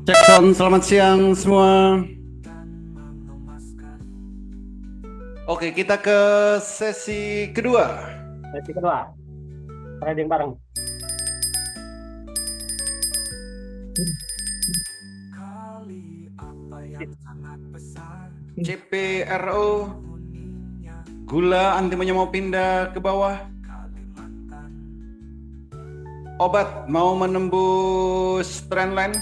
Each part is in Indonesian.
Cek sound, selamat siang semua. Oke, kita ke sesi kedua. Sesi kedua, trading bareng. CPRO, gula antimanya mau pindah ke bawah. Obat mau menembus trendline.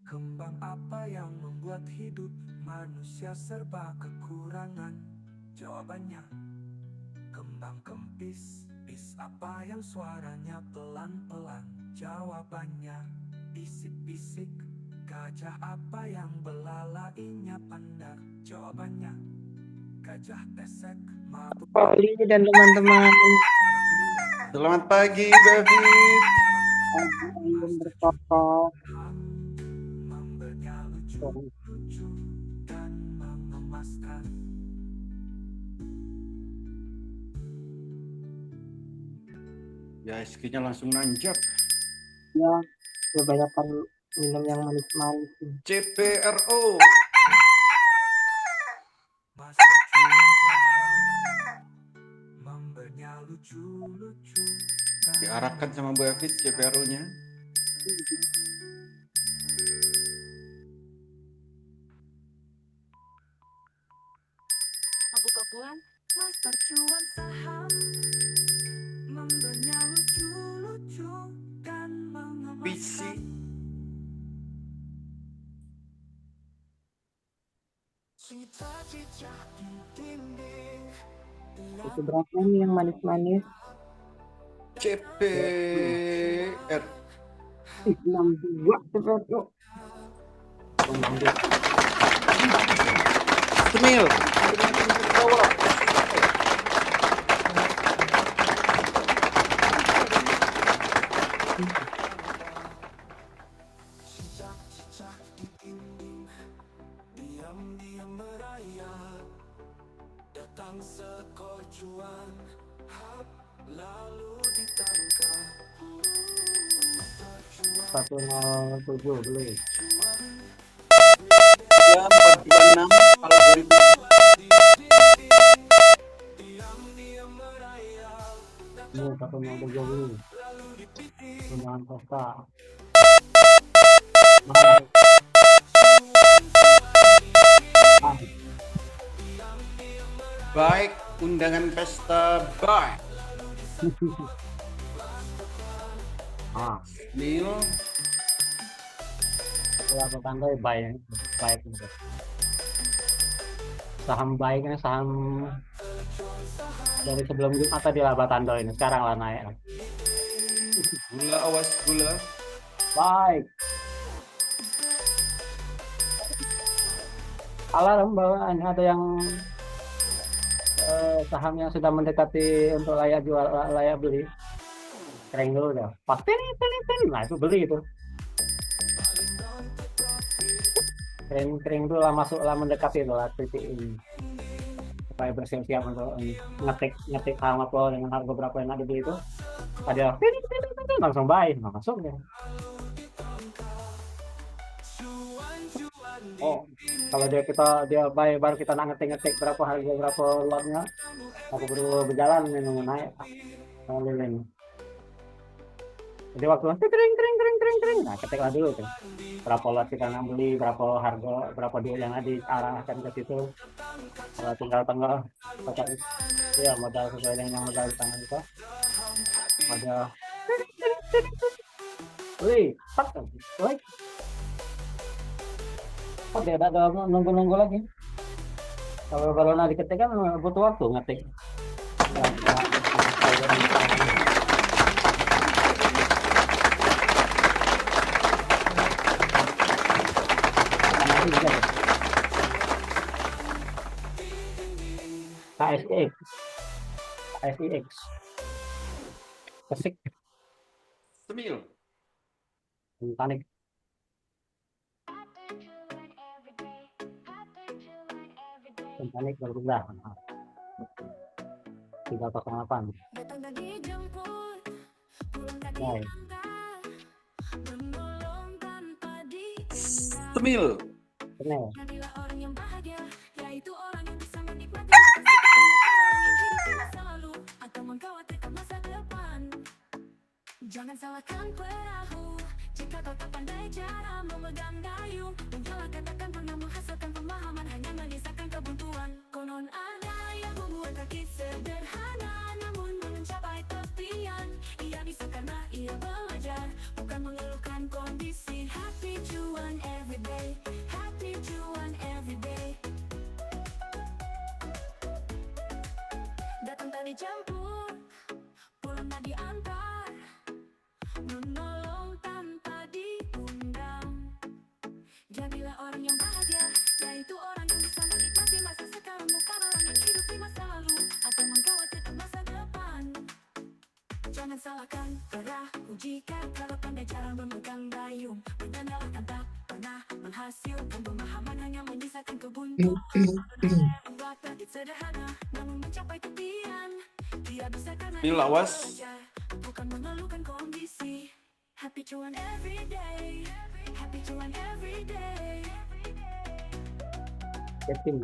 Kembang apa yang membuat hidup manusia serba kekurangan? Jawabannya kembang kempis. Bis apa yang suaranya pelan-pelan? Jawabannya bisik-bisik. Gajah apa yang belalainya pandar? Jawabannya gajah pesek. Mabuk Oli dan teman-teman Selamat pagi, David. yang bertokoh. membelnya lucu-lucu dan mengemaskan. Ya, SQ-nya langsung nanjak. Ya, kebanyakan minum yang manis-manis. CPRO. Mas pejuang saham membelnya lucu-lucu dan Diarahkan sama Bu David CPRO-nya. Abu-abuan Mas perjuang saham membelnya lucu-lucu dan PC. mengemaskan. Cita-cita di dinding. Itu berapa nih yang manis-manis? CPR. 62 seperti Semil. Bawah. Cicak-cicak di dinding diam-diam merayap. Datang seekor cuan, hap, lalu ditangkap. Perjuang 107 beli. Ya, 426 algoritma. diam-diam merayap. Ini 107 beli. Undangan pesta. Baik, undangan pesta baik. Ah, Mil, setelah tandai baik, baik itu. Saham baik ini saham dari sebelum Jumat tadi laba tando ini sekarang lah naik. gula awas gula. Baik. Alarm bahwa ada yang saham yang sudah mendekati untuk layak jual, layak beli. Kering dulu dah. Pasti nih, nah itu beli itu. Kering dulu lah, masuk lah, mendekati itu lah titik ini. Supaya bersiap-siap untuk ngetik saham apa dengan harga berapa yang ada beli itu. Ada langsung buy, masuk ya. Oh, kalau dia buy baru kita ngetik berapa harga berapa lotnya, aku baru berjalan nunggu naik lilin. Jadi waktu kering, nah ketiklah dulu tuh berapa lot kita nak beli, berapa harga, berapa duit yang diarahkan ke situ. Kalau tinggal tengah, ya modal sesuai dengan modal di tangan kita. Modal, wih, wih, kok dia ada nunggu lagi. Kalau nanti ketik kan butuh waktu ngetik. KSX, KSIX, kesik, Semil. panik. Panik berubah. 308. datang dan dijemput Nah, Semil. benar. Jadilah orang yang bahagia, yaitu orang yang bisa menikmati masa sekarang, hidup di masa lalu, atau mengkhawatirkan masa depan. Jangan salahkan perahu jika kau tak pandai cara memegang dayung. Dan jangan katakan pernah menghasilkan pemahaman, hanya menyisakan kebuntuan. Konon ada yang membuat kaki sederhana, namun mencapai tepian. Ia bisa karena ia belajar, bukan mengeluhkan kondisi. Happy cuan everyday, happy cuan everyday. Datang tadi jemput, pulang tadi antar, menolong tanpa diundang. Jadilah orang yang bahagia, yaitu orang yang bisa menikmati masa sekarang, bukan orang yang hidup di masa lalu atau mengkhawatirkan masa depan. Jangan salahkan perahu jika kalau pandai cara memegang dayung. Berdandalah kan tak pernah menghasilkan pemahaman, hanya menyisakan kebuntuan. Membuat target sederhana, namun mencapai tepian. Dia bisa karena Ini ia lawas. belajar, bukan mengeluhkan kondisi. Happy cuan everyday, happy cuan everyday. Ketim.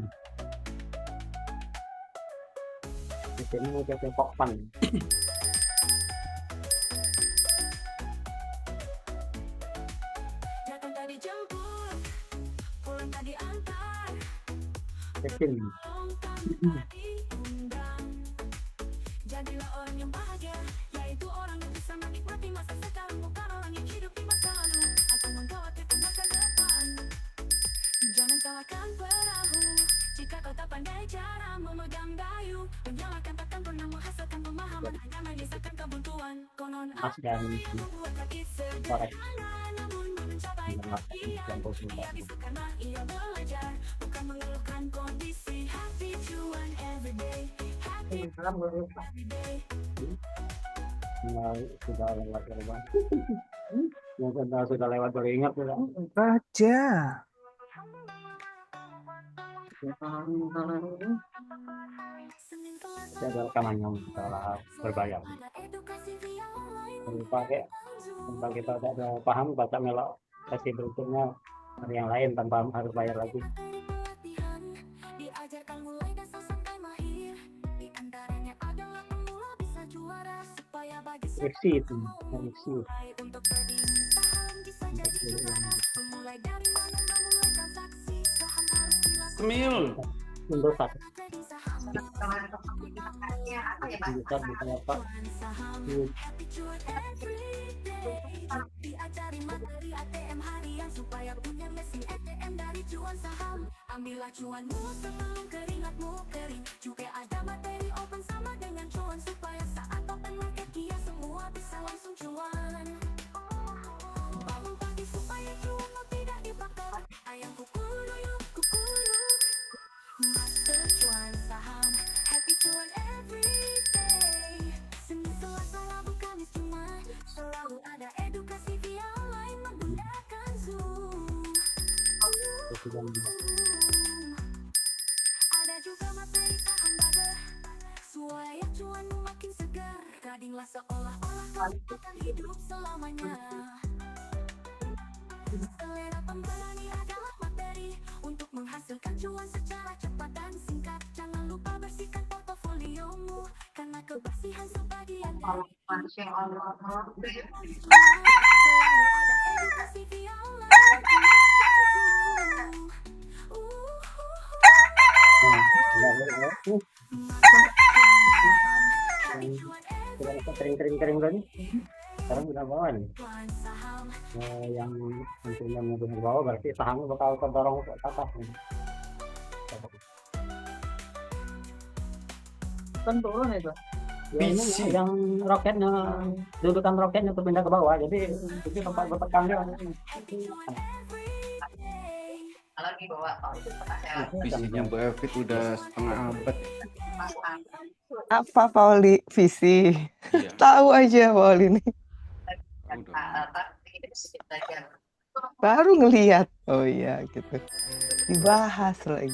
Ketim mau ke Pokpan. Datang tadi jemput, pulang tadi antar, Ketim. menolong tanpa diundang. Jadilah orang yang bahagia, yaitu orang yang bisa menikmati masa sekarang, bukan orang yang hidup di masa lalu atau mengkhawatirkan masa depan. Jangan salahkan perahu jika kau tak pandai cara memegang dayung. Menyalahkan takkan pernah menghasilkan pemahaman, hanya menyisakan kebuntuan. Konon Mas ada dan yang membuat kaki korek. sederhana, namun mencapai impian. Ia bisa karena ia belajar, bukan mengeluhkan kondisi. Happy cuan everyday, happy everyday. Nah, sudah lewat lewat. Yang sudah lewat baru ingat sudah. Baca. Senin kelas Tidak ada rekaman yang salah berbayar. ada edukasi via online. Lupa kayak tanpa kita tidak paham baca melok kasih berikutnya hari yang lain tanpa harus bayar lagi. Materi pelatihan diajarkan mulai dasar sampai mahir. Di antaranya adalah pemula bisa juara, supaya bagi Skripsi itu, skripsi. mulai untuk trading saham bisa jadi juara. Memulai dari mana memulai transaksi saham harus dilakukan. Semil. Untuk satu Trading saham bisa apa? cuan saham, happy cuan everyday. Diajari materi ATM harian supaya punya mesin ATM dari cuan saham. Ambillah cuanmu sebelum keringatmu kering. Juga ada materi open sama dengan cuan, supaya saat open market dia semua bisa langsung cuan. Bangun pagi supaya cuanmu tidak dibakar. Ayam kukuruyu, kukuruyu. Master cuan saham, happy cuan everyday. Senin, Selasa, Rabu, Kamis, Jumat, selalu ada edukasi via online menggunakan Zoom. Ada juga materi saham barter, supaya cuanmu makin segar. Tradinglah seolah-olah kamu akan hidup selamanya. Selera pemberani adalah materi untuk menghasilkan cuan secara cepat dan singkat. Jangan lupa bersihkan portofoliomu, karena kebersihan sebagian dari selalu ada edukasi via online menggunakan Zoom. Sudah kering tadi. Sekarang udah bawa nih. Cuan saham, Yang tentunya mau benar bawa berarti sahamnya bakal terdorong ke atas nih. Kan turun itu. Ya, ini Bisi. yang roketnya, dudukan roketnya berpindah ke bawah, jadi itu tempat bertekan dia. happy cuan everyday. Kalau dibawa itu pakai Visinya Bu Evit udah setengah abad. Apa Pauli visi? Iya. Tahu aja Pauli ini. Udah. belajar. Baru ngelihat. Oh iya gitu. Dibahas lagi.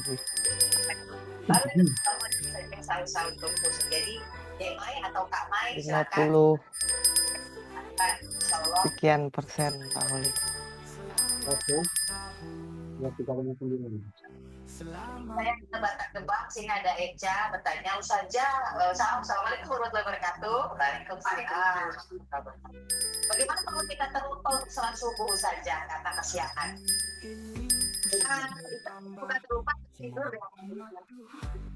Lalu kalau yang sahur-sahur kumpul jadi Dek Mai atau Kak Mai silakan. 50. sekian persen Pak Oli. Oke. Ya 39. Saya tebak-tebak sini ada Eca bertanya Ustazah, Assalamualaikum warahmatullahi wabarakatuh. Waalaikumsalam. Bagaimana kalau kita terlupa untuk sholat subuh Ustazah, kata kesiapan? Bukan terlupa tidur deh.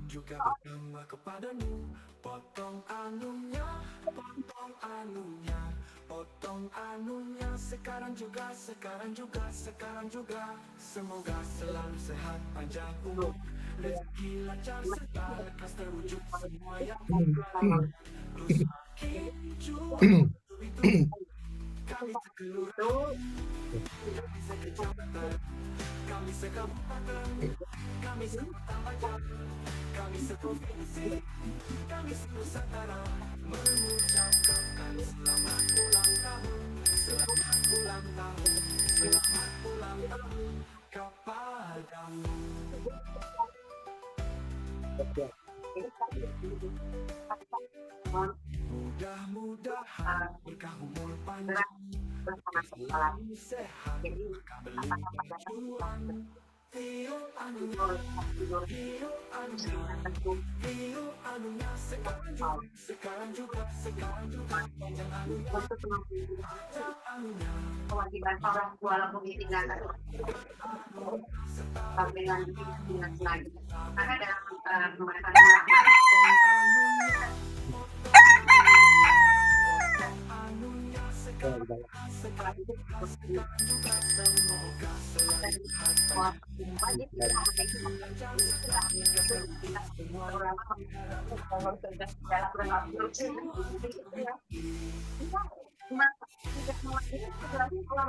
Juga bertambah kepadamu, potong anunya, potong anunya, potong anunya, sekarang juga, sekarang juga, sekarang juga. Semoga selalu sehat, panjang umur, rezeki lancar serta lekas terwujud semua yang berharap. Terus makin juang itu kami sekelurahan, kami sekecamatan, kami sekabupaten, kami sekota Banjar, kami seprovinsi, kami senusantara, mengucapkan selamat ulang tahun, selamat ulang tahun, selamat ulang tahun kepadamu. Mudah-mudahan berkah umur panjang, selalu sehat, berkah berlimpah juang. Tiup anunya, tiup anunya, tiup anunya, sekarang juga, sekarang juga, panjang anunya, panjang anunya. Kewajiban orang tua lalu ditinggalkan sampai lanjut dengan lagi. Karena dalam pembahasan setelah itu orang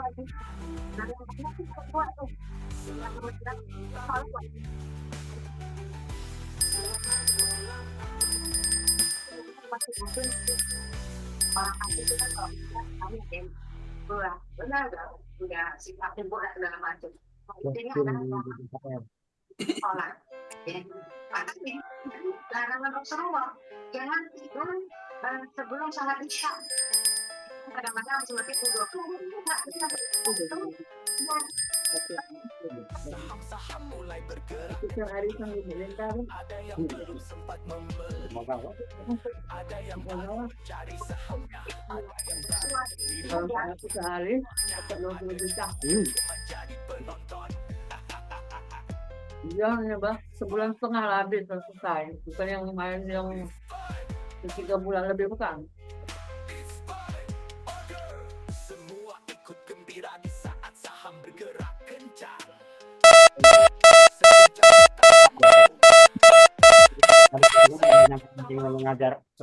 asli itu kan kalau kita kami ada yang benar udah sifat timbul dan segala macam. Intinya adalah sholat. Pasti larangan Rasulullah jangan tidur sebelum sholat isya. Kadang-kadang seperti itu Saham-saham mulai bergerak, ada yang belum sempat membeli, ada yang baru mencari sahamnya, ada yang berada Sehari dapat 20 juta. menjadi penonton. Iya, ya, Bah. Sebulan setengah lah habis selesai. Bukan yang main yang 3 bulan lebih, bukan. Semua ikut gembira di saat saham bergerak kencang.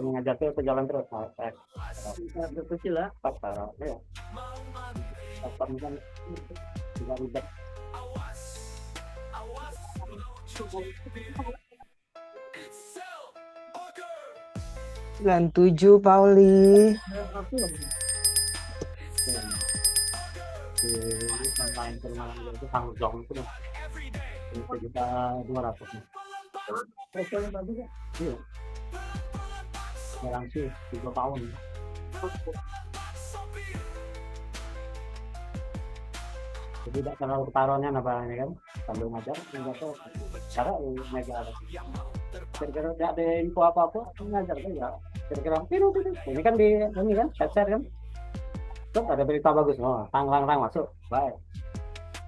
Mengajar itu jalan terus. Kecil lah, pas taruh. Ya. Pas mungkin juga ribet. Awas, cukup. 97 Pauli. Main ke rumah itu tanggung jawab itu dong. 1.200.000 nih. Pokoknya bagus ya. Iya. Garansi 3 tahun. Jadi tidak terlalu ketaruhannya apa ini kan sambil ngajar nggak tahu cara mega ada kira-kira tidak ada info apa-apa ngajar kan ya kira-kira ini kan di ini kan share kan terus ada berita bagus tang masuk baik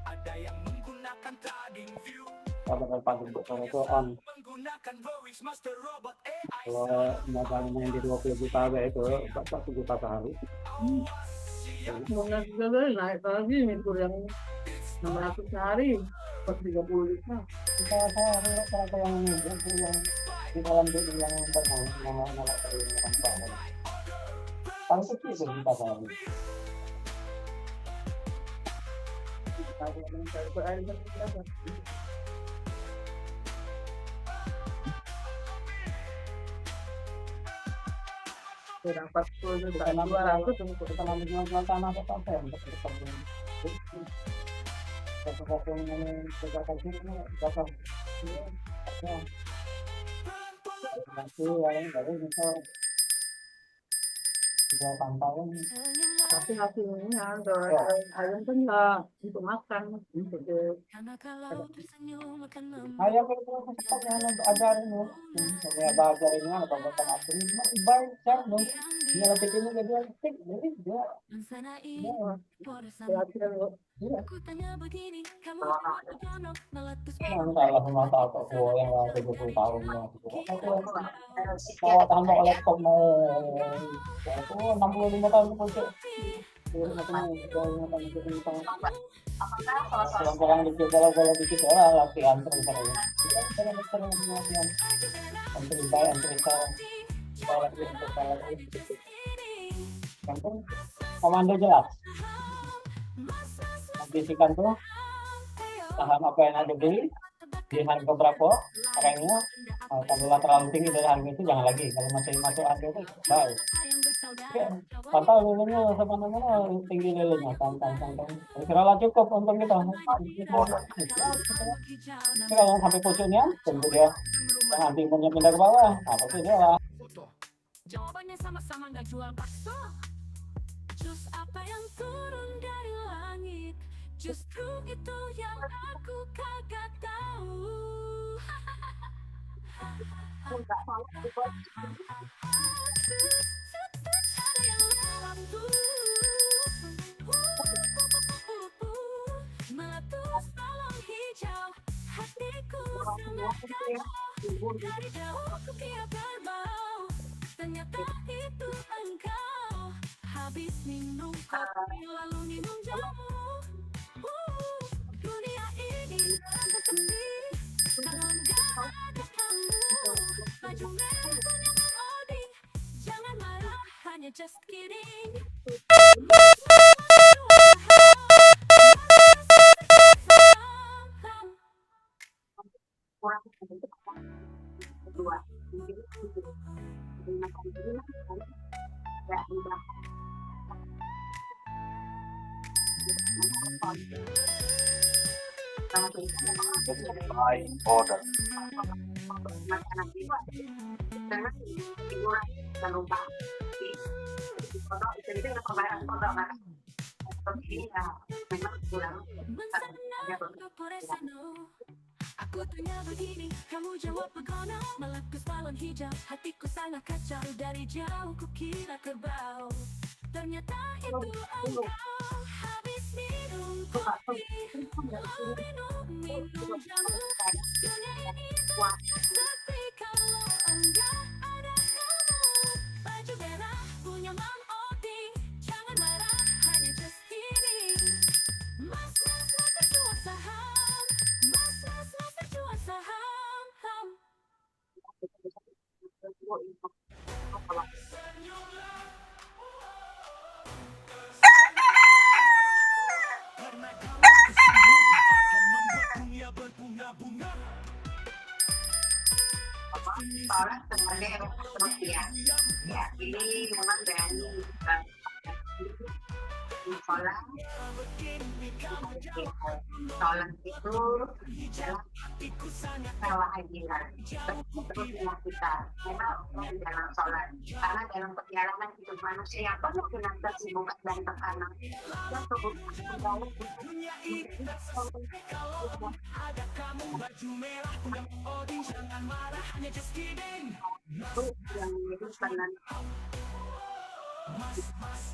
Ada yang menggunakan trading view, kalau pagi itu on menggunakan voice master robot AI. kalau modal main di 20 juta itu 1 juta sehari naik lagi mikir yang 600 sehari per 30 juta kita yang di dalam duit yang nolak paling sedikit juta sehari dapat 10 juta 200 untuk kita jual tanah atau sampai untuk bertemu sesuatu yang berkaitan sini dapat nanti yang dari misal Jual pantauan. Tapi hasilnya ayam kan nggak untuk makan, untuk Ayam itu tempatnya untuk ajarin loh. Saya ajarin apa bukan aku ini baik cara dong. Dia latih ini dia tik, jadi dia salah mata apa gua yang 70 tahun ya. Mau tambah laptop mau 65 tahun pun Orang dikit kalau dikit latihan terus latihan komando jelas bisikan tuh saham apa yang ada beli di harga berapa orangnya kalau terlalu tinggi dari harga itu jangan lagi kalau masih masuk harga itu baik. Pantau lelenya sama namanya tinggi lelenya tantang kira-kira cukup untuk kita kalau sampai pucuknya tentu dia yang antimunnya pindah ke bawah apa sih dia lah jawabannya sama-sama nggak jual bakso jus apa yang turun dari langit justru itu yang aku kagak tahu ada yang lewat tuh meletus balon hijau hatiku sangat kacau dari jauh aku kira berbau ternyata itu engkau habis minum kopi lalu minum jamu dunia ini terasa sepi kalau nggak ada kamu baju merah punya Bang Odi jangan marah hanya just kidding order. makanan jiwa karena hiburan dan lupa foto itu pembayaran foto kan seperti ini ya memang kurang ada aku tanya begini, kamu jawab begono meletus balon hijau, hatiku sangat kacau dari jauh kukira kerbau ternyata itu engkau habis minum kopi minum jamu dunia ini terasa sepi kalau enggak ada kamu baju merah punya Mang Odi jangan marah hanya just kidding mas berjuang saham mas berjuang saham Karena kamu senyum akan membuat dunia berbunga-bunga. soalnya sebenarnya seperti ya ini memang berani sholat sholat itu adalah salah ajaran seperti kita memang di dalam sholat karena dalam perjalanan hidup manusia yang penuh dengan kesibukan dan tekanan yang kebutuhan Kalau ada kamu baju merah punya Odi jangan marah hanya just kidding. itu yang menjadi penan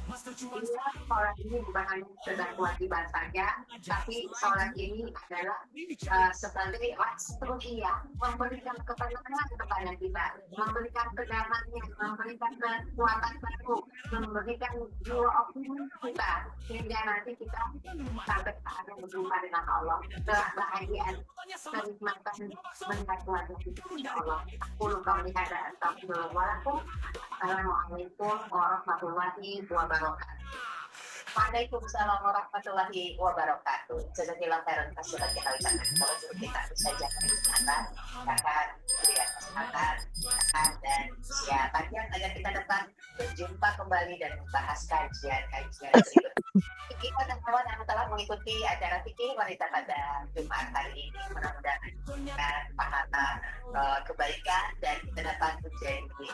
Mas terjual sholat ini bukan hanya sekedar kewajiban saja, tapi sholat ini adalah sebagai ruhiyah, memberikan ketenangan kepada kita, memberikan kedamaian, memberikan kekuatan baru, memberikan jiwa optimis kita, sehingga nanti kita sampai saatnya berjumpa dengan Allah, kebahagiaan, kenikmatan melihat wajah kita, insya Allah. Aku kali ada astagfirullahaladzim. Assalamualaikum warahmatullahi wabarakatuh. Waalaikumsalam warahmatullahi wabarakatuh. Jazakallahu khairan sudah kita ucapkan kalau kita bisa jaga kesehatan, kakak, kesehatan, dan usia panjang agar kita dapat berjumpa kembali dan membahas kajian-kajian berikut. Kita teman-teman yang telah mengikuti acara fikih wanita pada Jumat hari ini, mudah-mudahan dengan pahala kebaikan dan kita dapat menjadi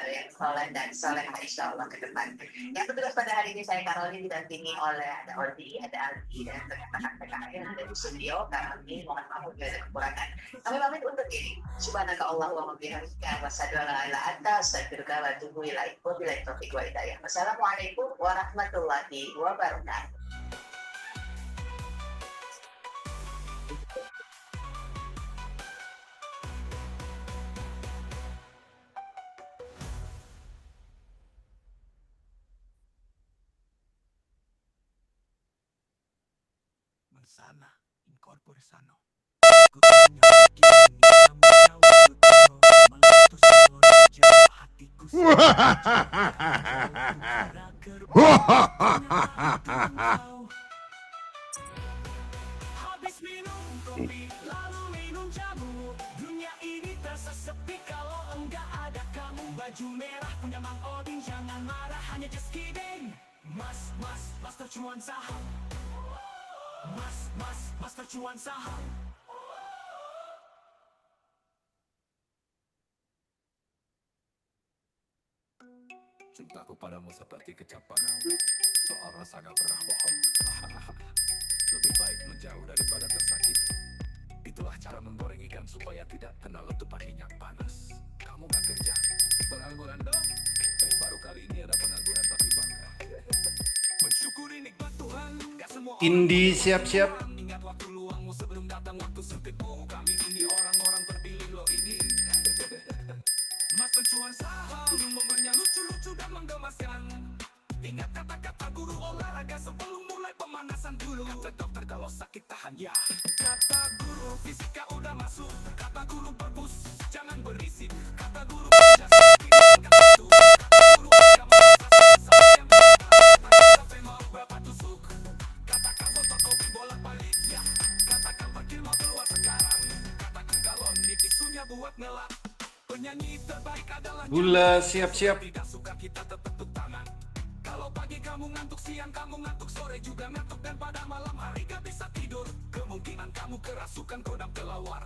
yang soleh dan soleh insya Allah ke depan. Yang bertugas pada hari ini saya Karolin didampingi oleh ada Odi, ada Aldi dan rekan-rekan PKN yang ada di studio. Kami mohon maaf jika ada kekurangan. Kami pamit undur diri. Subhanaka Allahumma wa bihamdika wa asyhadu an la ilaha illa anta astaghfiruka wa atubu ilaik. Wabillahi taufiq wa hidayah. Wassalamualaikum warahmatullahi wabarakatuh. Sana, incorpore sano. Habis minum kopi, lalu minum jamu. Dunia ini terasa sepi kalau enggak ada kamu. Baju merah punya Mang Odin, jangan marah, hanya just kidding. Mas, tercuan saham. Mas tercuan saham. Cintaku padamu seperti kecapan soal rasa gak pernah bohong. Lebih baik menjauh daripada tersakiti. Itulah cara menggoreng ikan supaya tidak kena letupan minyak panas. Kamu gak kerja, pengangguran dong. Baru kali ini ada pengangguran tapi bangga. Mensyukuri nikmat Tuhan, gak semua Indi siap-siap. ingat waktu luangmu sebelum datang waktu sempitmu. Kami ini orang-orang terpilih lo ini. Mas pencuan saham, momennya lucu-lucu dan menggemaskan. Ingat kata-kata guru olahraga sebelum mulai pemanasan dulu. Kata dokter kalau sakit tahan ya. Kata guru fisika udah masuk. Kata guru perpus jangan berisik. Kata guru kerja sakit kata itu. Kata guru agama saya sampai mau bapak tusuk. Katakan fotokopi bolak-balik ya. Katakan parkir mau keluar sekarang. Katakan galon di tisunya buat ngelap. Penyanyi terbaik adalah Gula siap-siap. tidak suka kita tetap tepuk tangan. Kalau pagi kamu ngantuk, siang kamu ngantuk, sore juga ngantuk, dan pada malam hari gak bisa tidur. Kemungkinan kamu kerasukan kodam kelawar.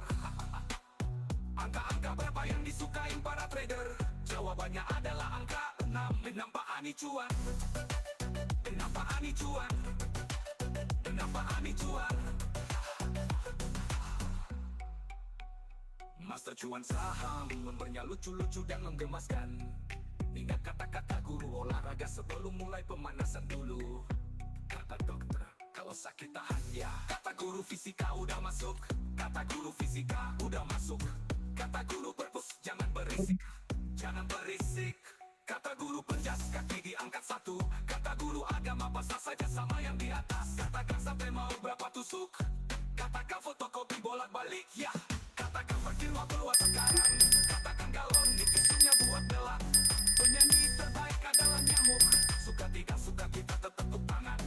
Angka-angka berapa yang disukain para trader? Jawabannya adalah angka 6. Kenapa Ani cuan? Kenapa Ani cuan? Kenapa Ani cuan? Master cuan saham, membernya lucu-lucu dan menggemaskan. Ingat kata-kata guru olahraga sebelum mulai pemanasan dulu. Kata dokter, kalau sakit tahan ya. Kata guru fisika udah masuk. Kata guru fisika udah masuk. Kata guru perpus, jangan berisik. Jangan berisik. Kata guru penjas, kaki diangkat 1. Kata guru agama pasal saja sama yang di atas. Katakan sampai mau berapa tusuk. Katakan fotokopi bolak-balik ya. Katakan parkir mau keluar sekarang. Katakan galon di tisunya buat belak. Penyanyi terbaik adalah nyamuk. Suka tidak suka kita tetap tepuk tangan.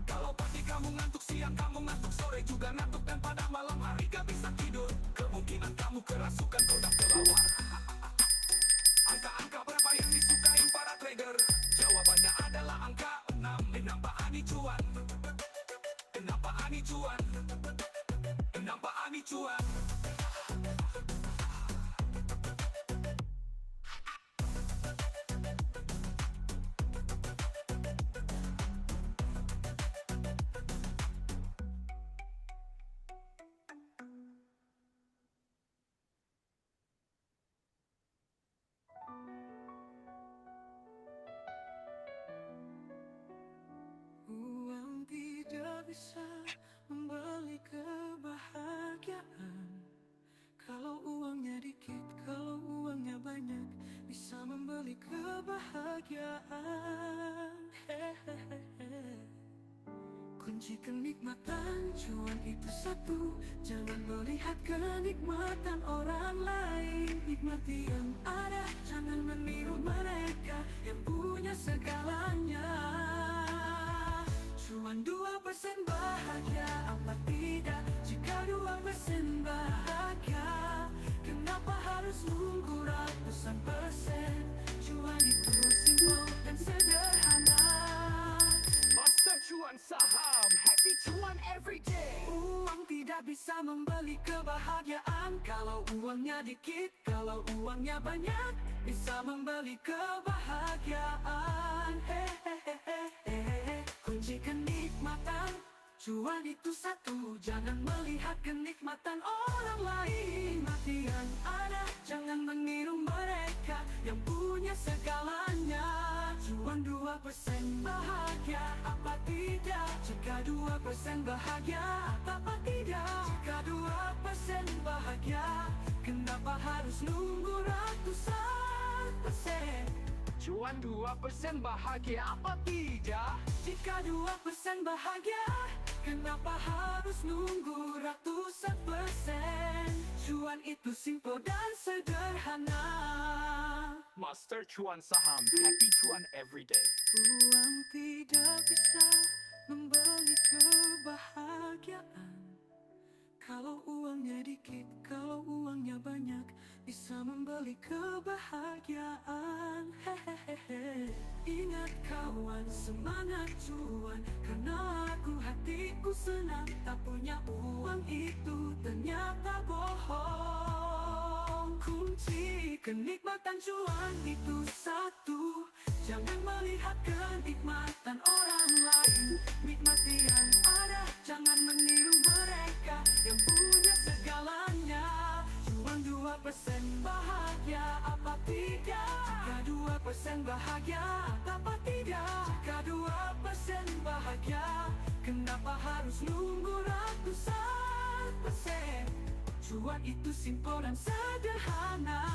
Kalau pagi kamu ngantuk, siang kamu ngantuk, sore juga ngantuk, dan pada malam hari gak bisa tidur. Kemungkinan kamu kerasukan kodam kelawar. Angka-angka berapa yang disukain para trader? Jawabannya adalah angka 6. Kenapa Ani cuan? Kenapa Ani cuan? Kenapa Ani cuan? Uang tidak bisa membeli kebahagiaan. Kalau uangnya dikit, kalau uangnya banyak, bisa membeli kebahagiaan. Hehehe. Kunci kenikmatan cuan itu satu, jangan melihat kenikmatan orang lain. Nikmati yang ada, jangan meniru mereka yang punya segalanya. Cuan 2% bahagia, apa tidak jika 2% bahagia? Kenapa harus nunggu ratusan persen? Cuan itu simple. bisa membeli kebahagiaan. Kalau uangnya dikit, kalau uangnya banyak, bisa membeli kebahagiaan. Hehehe, kunci kenikmatan, cuan itu satu. Jangan melihat kenikmatan orang lain. Mati yang ada, jangan meniru mereka yang punya segalanya. Cuan 2% bahagia, apa tidak? Jika 2% bahagia, apa tidak? Jika 2% bahagia, kenapa harus nunggu ratusan persen? Cuan 2% bahagia, apa tidak? Jika 2% bahagia, kenapa harus nunggu ratusan persen? Cuan itu simple dan sederhana. Master Cuan Saham, happy cuan everyday. Uang tidak bisa membeli kebahagiaan. Kalau uangnya dikit, kalau uangnya banyak, bisa membeli kebahagiaan. Hehehe. Ingat kawan, semangat cuan, karena hatiku senang. Tak punya uang itu ternyata bohong. Kunci kenikmatan cuan itu satu. Jangan melihat kenikmatan orang lain. Nikmati yang ada, jangan meniru mereka yang punya segalanya. Cuan 2% bahagia, apa tidak? Jika 2% bahagia, apa tidak? Jika 2% bahagia, kenapa harus nunggu ratusan persen? Cuan itu simple dan sederhana.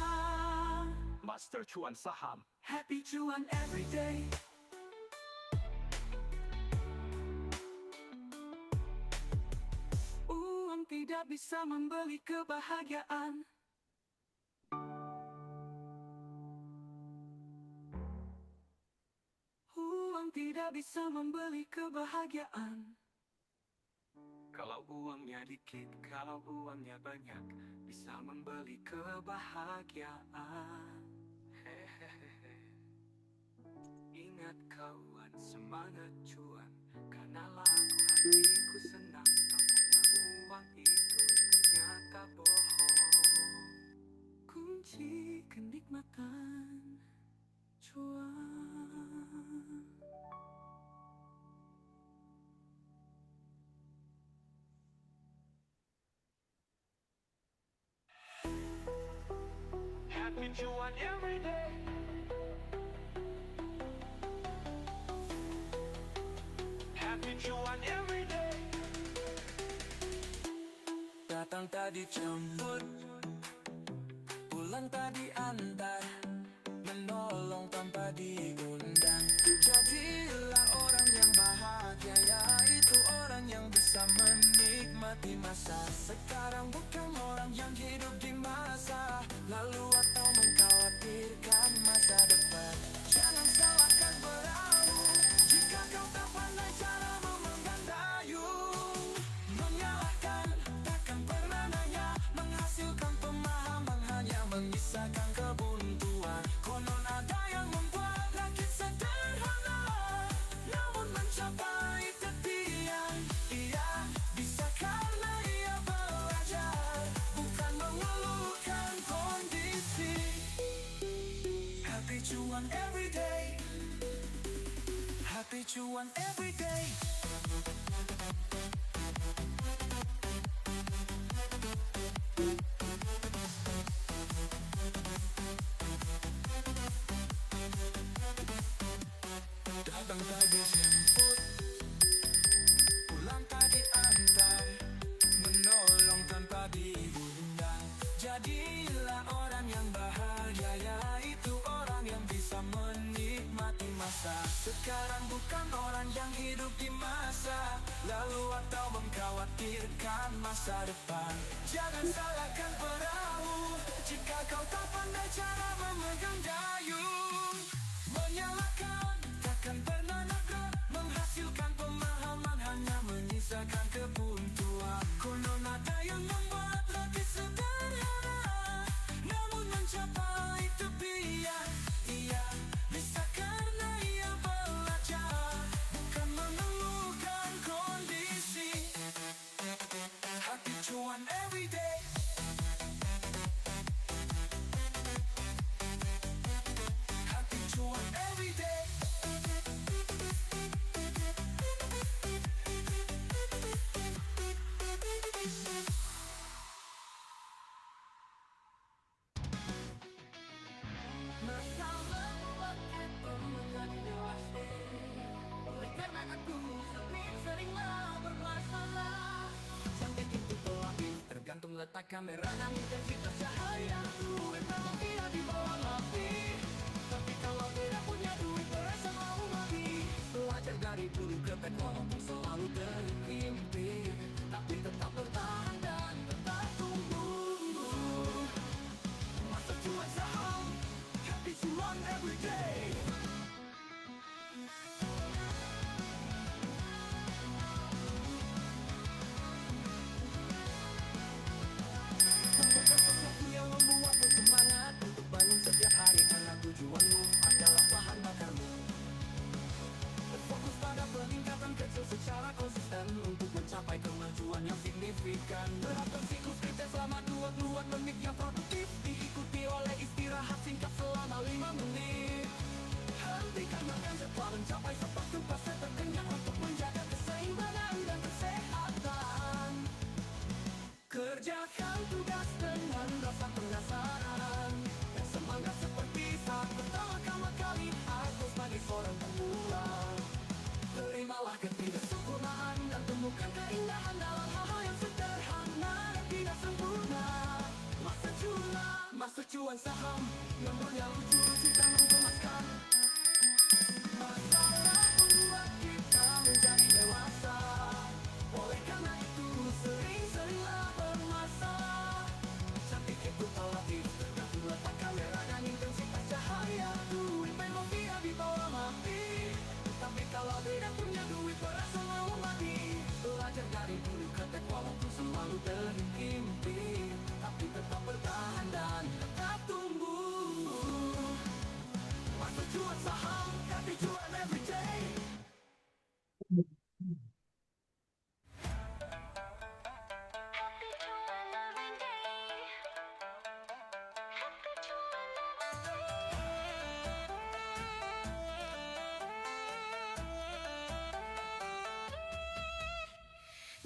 Master Cuan Saham. Happy cuan everyday. Uang tidak bisa membeli kebahagiaan. Uang tidak bisa membeli kebahagiaan. Kalau uangnya dikit, kalau uangnya banyak, bisa membeli kebahagiaan. Hehehe. Ingat kawan, semangat cuan, karena lagu hatiku senang. Tak punya uang itu ternyata bohong. Kunci kenikmatan cuan. Happy cuan everyday. Happy cuan everyday. Datang tadi jemput, pulang tadi antar, menolong tanpa diundang. Jadilah orang yang bahagia, yaitu orang yang bisa menikmati masa sekarang, bukan orang yang hidup di masa lalu atau mengkhawatirkan masa depan. Jangan salahkan perahu jika kau tak pandai cara memegang dayung. Menyalahkan takkan pernah nanya, menghasilkan pemahaman hanya menyisakan kebuntuan. Konon ada yang membuat rakit sederhana, namun mencapai tepian. Ia bisa karena ia belajar, bukan mengeluhkan kondisi. Happy cuan everyday. Happy cuan everyday. Datang tadi jemput, pulang tadi antar, menolong tanpa diundang. Jadilah orang yang bahagia, yaitu orang yang bisa menikmati masa sekarang, bukan orang yang hidup di masa lalu atau mengkhawatirkan masa depan. Jangan salahkan perahu jika kau tak pandai cara memegang dayung. Menyalahkan takkan pernah naga, menghasilkan pemahaman hanya menyisakan kebuntuan. Konon ada yang membuat rakit sederhana, namun mencapai tepian. Ia bisa karena ia belajar, bukan mengeluhkan kondisi. Happy cuan kameranya intensitas cahaya. Duit memang tidak dibawa api, tapi kalau tidak punya duit berasa mau mati. Belajar dari dulu ke walaupun selalu terhimpit, tapi tetap bertahan dan tetap tumbuh. Masa cuan saham, happy cuan everyday. Yang membuat bersemangat untuk bangun setiap hari, karena tujuanmu adalah bahan bakarmu. Fokus pada peningkatan kecil secara konsisten untuk mencapai kemajuan yang signifikan. Beratkan siklus kerja selama 2 menit yang produktif, diikuti oleh istirahat singkat selama 5 menit. Hentikan makan setelah mencapai 1% terkenyang untuk menjaga keseimbangan dan kesehatan. Kerjakan tugas dengan rasa penasaran dan semangat seperti saat pertama kali aku sebagai seorang pemula. Terimalah ketidaksempurnaan dan temukan keindahan dalam hal-hal yang sederhana dan tidak sempurna. Masa cuan saham, nomornya lucu dan menggemaskan. Masalah membuat kita menjadi dewasa, oleh karena itu sering-seringlah bermasalah. Cantik itu relatif, tergantung letak kamera dan intensitas cahaya. Duit memang tidak dibawa mati, tapi kalau tidak punya duit berasa mau mati. Belajar dari dulu ke walaupun selalu terhimpit, tapi tetap bertahan dan tetap tumbuh. Masa cuan saham, happy cuan everyday.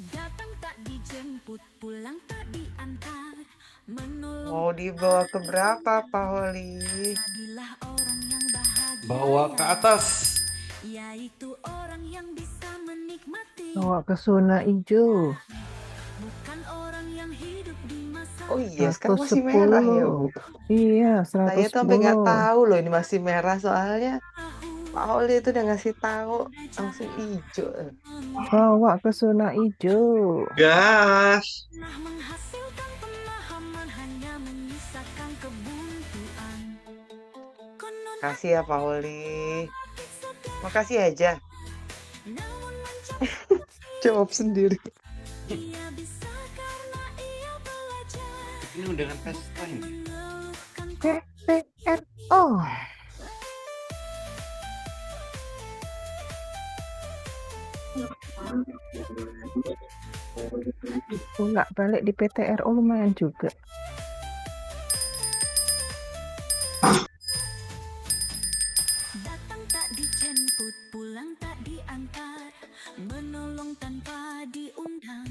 Datang tak dijemput, pulang tak diantar, menolong Mau dibawa ke berapa, Pak Holi? jadilah orang yang bahagia. Bawa ke atas. Yaitu orang yang bisa menikmati, Bawa ke zona hijau. bukan orang yang hidup di masa Oh iya, sekarang masih merah ya, Bu. Iya, Saya tuh sampai nggak 110. tahu loh ini masih merah, soalnya tahu. Pak Holi itu udah ngasih tahu langsung hijau. Bawa ke zona hijau. Gas. Pernah menghasilkan pemahaman, hanya menyisakan kebuntuan. Konon Kasih ya, Pak Holi. Makasih aja. namun mencapai Jawab sendiri. ia bisa karena ia belajar Ini udah dengan FaceTime. mengeluhkan PTRO. Bolak balik di PTRO lumayan juga. datang tak dijemput, pulang tak diantar, menolong tanpa diundang.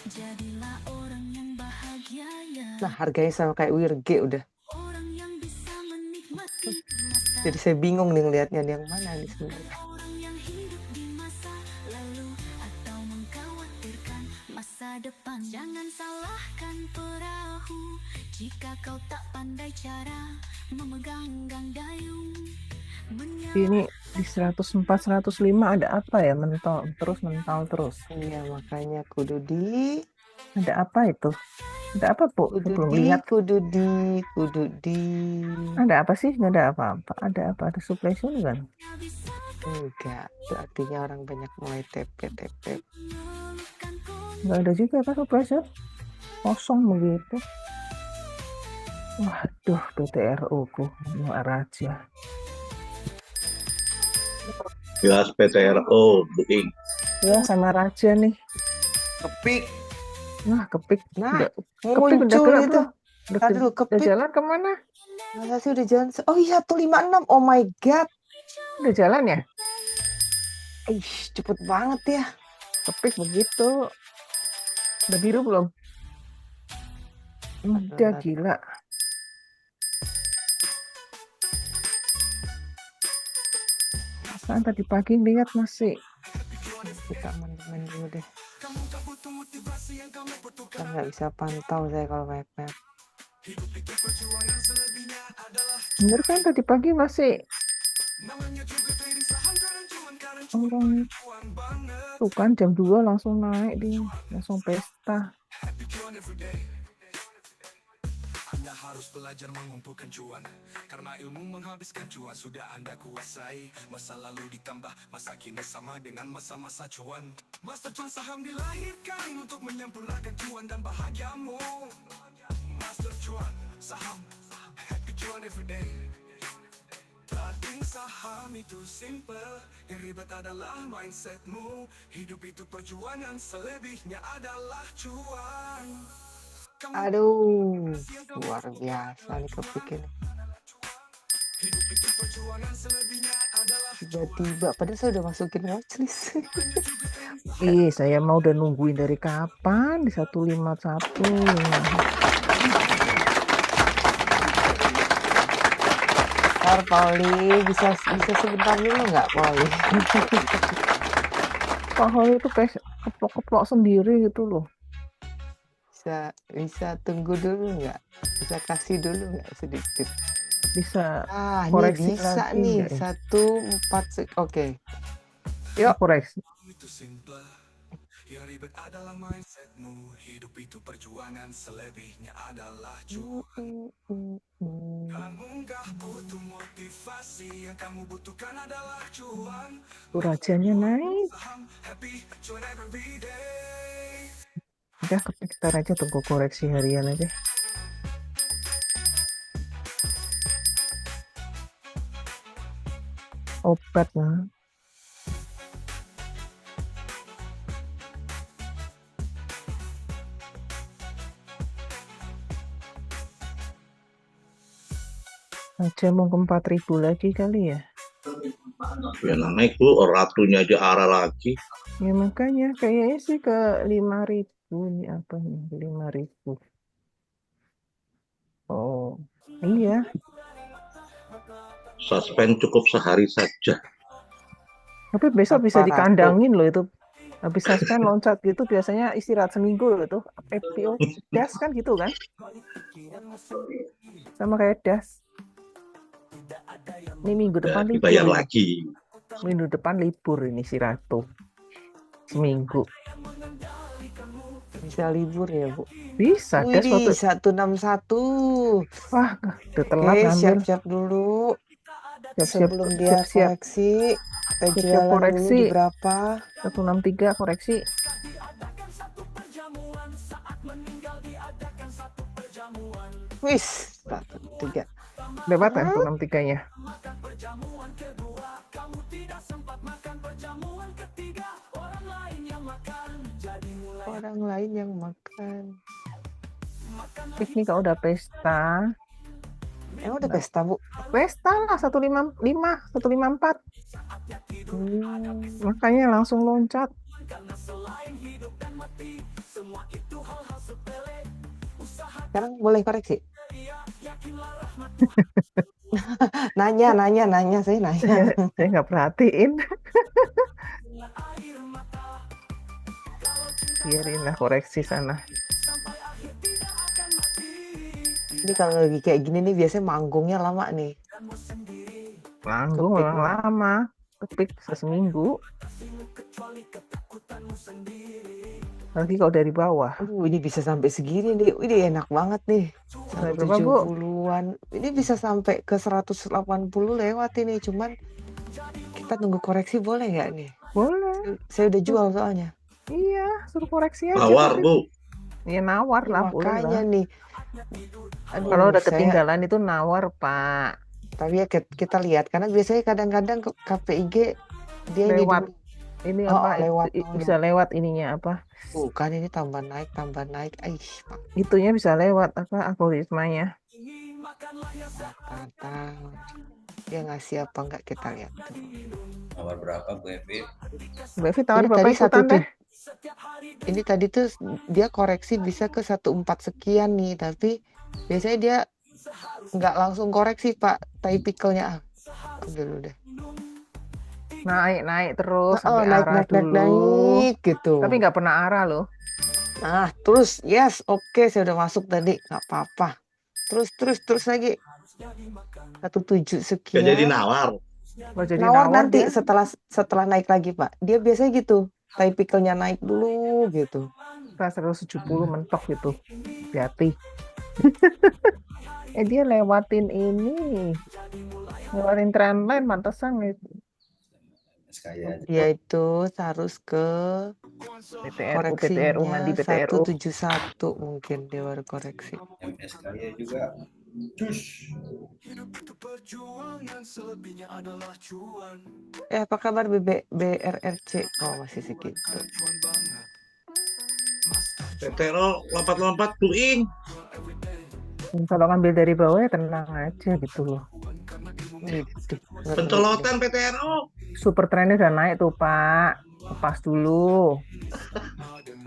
Jadilah orang yang bahagia ya, Nah, harganya sama kayak Wirge udah. orang yang bisa menikmati masa, Jadi saya bingung nih ngelihatnya yang mana nih sebenarnya. orang yang hidup di masa lalu atau mengkhawatirkan masa depan. Jangan salahkan perahu jika kau tak pandai cara memegang gandayung. Ini di 104, 105 ada apa ya? Mental terus. Iya, makanya kudu di, Ada apa itu? Ada apa, Bu? Saya kudu belum di, lihat. kudu di, kudu di. Ada apa sih? Nggak ada apa-apa. Ada apa? Ada supply sini kan? Enggak, itu artinya orang banyak mulai TP. Nggak ada juga kan supply sini? Kosong begitu. Waduh, PTRO ku. Nggak raja. Jelas PTRO booking. Ya, sama raja nih. Kepik. Nah, kepik. Nah, Udah, kepik udah muncul gerak itu. belum? Udah, Aduh, udah kepik. jalan kemana? Masa sih udah jalan? Oh iya, 156. Oh my God. Udah jalan ya? Ih, cepet banget ya. Kepik begitu. Udah biru belum? Udah Bentar. gila. Apaan tadi pagi lihat masih Kita aman dulu deh. Kan nggak bisa pantau saya kalau mepet. Bener kan tadi pagi masih orang tuh kan jam 2 langsung naik dia, langsung pesta. Anda harus belajar mengumpulkan cuan, karena ilmu menghabiskan cuan sudah Anda kuasai. Masa lalu ditambah masa kini sama dengan masa-masa cuan. Masa cuan saham dilahirkan untuk menyempurnakan cuan dan bahagiamu. Master cuan saham, happy cuan everyday. Trading saham itu simple, yang ribet adalah mindsetmu. Hidup itu perjuangan, selebihnya adalah cuan. Aduh, luar biasa nih kepikir. Tiba-tiba, padahal saya udah masukin watchlist. Saya mau udah nungguin dari kapan di 151. Ntar Pauli bisa sebentar dulu nggak Pauli? Pak Holi itu kayak keplok-keplok sendiri gitu loh. Bisa tunggu dulu nggak? Bisa kasih dulu nggak sedikit? Bisa Ah, ini koreksi bisa lagi nih. nggak ya? 1, 4, oke. Yuk. Koreksi. Itu simple, yang ribet adalah mindsetmu. Hidup itu perjuangan, selebihnya adalah cuan. Kamu nggak butuh motivasi, yang kamu butuhkan adalah cuan. Rajanya naik. Happy cuan every day. Udah kita aja tunggu koreksi harian aja. Obat lah. Aja mau ke 4.000 lagi kali ya. Ya naik tuh ratunya aja arah lagi. Ya makanya kayaknya sih ke 5.000 nih, apa nih 5.000. Oh iya, Suspend cukup sehari saja. tapi besok bisa Apa, dikandangin loh itu. Habis suspend loncat gitu biasanya istirahat seminggu loh itu. FPO das kan gitu kan, sama kayak das. Ini minggu depan libur. Dibayar lagi. Minggu depan libur ini si Ratu. Seminggu. Bisa libur ya Bu? Bisa, das Wih, waktu 161. wah udah telat Oke, ngambil. siap-siap dulu. Sebelum dia Siap-siap. koreksi, kita Siap-siap jualan dulu koreksi. di berapa? 163 koreksi. Wis, 163. Lewat kan 163-nya. Orang lain yang makan. Ini kalau udah pesta. Emang udah pesta Bu? Pesta lah 155, 154. Makanya langsung loncat. Sekarang boleh koreksi? nanya, saya nanya. Saya nggak perhatiin. Biarinlah koreksi sana. Ini kalau lagi kayak gini nih biasanya manggungnya lama nih. Manggung Kepik memang lama. Kepik seminggu. Lagi kalau dari bawah. Aduh, ini bisa sampai segini nih. Ini enak banget nih. Sampai berapa, Bu? 70-an. Ini bisa sampai ke 180 lewat ini. Cuman kita tunggu koreksi boleh nggak nih? Boleh. Saya udah jual soalnya. Iya, suruh koreksi aja. Nawar Bu. Iya nawar lah, boleh Makanya lah. nih. Aduh, Kalau udah saya- ketinggalan itu nawar, Pak. Tapi ya kita lihat karena biasanya kadang-kadang ke KPIG dia ini Lewat. dulu. Ini Oh, apa? lewat Bisa lewat ininya apa? Bukan ini tambah naik. Pak. Itunya bisa lewat apa algoritmanya. Kata dia ngasih apa enggak kita lihat tuh. Nomor berapa Bu Evi? Mbak Evi tawar Ini berapa tadi ikutan deh? Ini tadi tuh dia koreksi bisa ke 14 sekian nih, tapi biasanya dia nggak langsung koreksi Pak, typicalnya dulu deh. naik terus Oh, sampai naik arah naik naik dulu. naik gitu. Tapi nggak pernah arah loh. Nah, terus yes, oke, saya udah masuk tadi, nggak apa-apa. Terus lagi 17 Gak jadi sekian. nawar. Kalau jadi Nawar nanti dia setelah naik lagi, Pak. Dia biasanya gitu. Tipikalnya naik dulu gitu. pas 170 mentok gitu. Hati-hati. Dia lewatin ini. Lewatin trendline mantesan gitu. Kayak Dia itu harus ke PTRU mandi koreksinya PTRU. 171 mungkin dia baru koreksi. MS kaya juga. Cus. Apa kabar BRRC? Oh, masih segitu. PTRO lompat-lompat tuing. Kalau ngambil dari bawah ya tenang aja gitu loh. Gitu. Pencolotan PTRO. Super trendnya udah naik tuh Pak. Lepas dulu.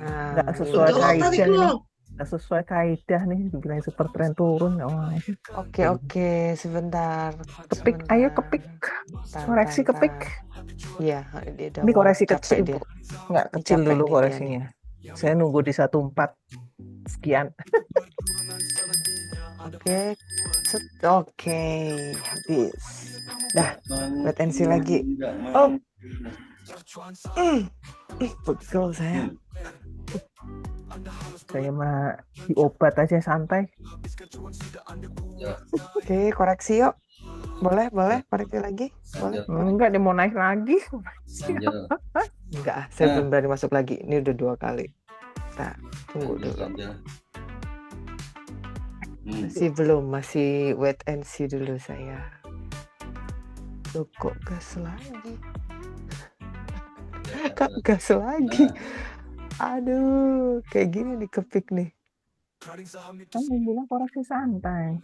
Nggak sesuai Pencolotan kaidah itu. ini. Nggak sesuai kaidah nih. Dibilang super trend turun. Oke, sebentar. Kepik, ayo kepik. Koreksi kepik. Iya, dia udah Ini mau koreksi capek kecil, dia. Bu. Nggak kecil Capek dulu nih dia koreksinya. Saya nunggu di 14 sekian. Oke, habis. Dah, wait and see lagi. Oh, pegel saya. Saya mah diobat aja santai. Oke, koreksi yuk. Boleh, koreksi lagi. Boleh. Enggak, dia mau naik lagi. Enggak, saya belum berani masuk lagi. Ini udah 2 kali. Kita tunggu dulu. Masih wait and see dulu saya. Loh, kok gas lagi? Kok gas lagi? Aduh, kayak gini nih kepik nih. Kan bilang koreksi santai.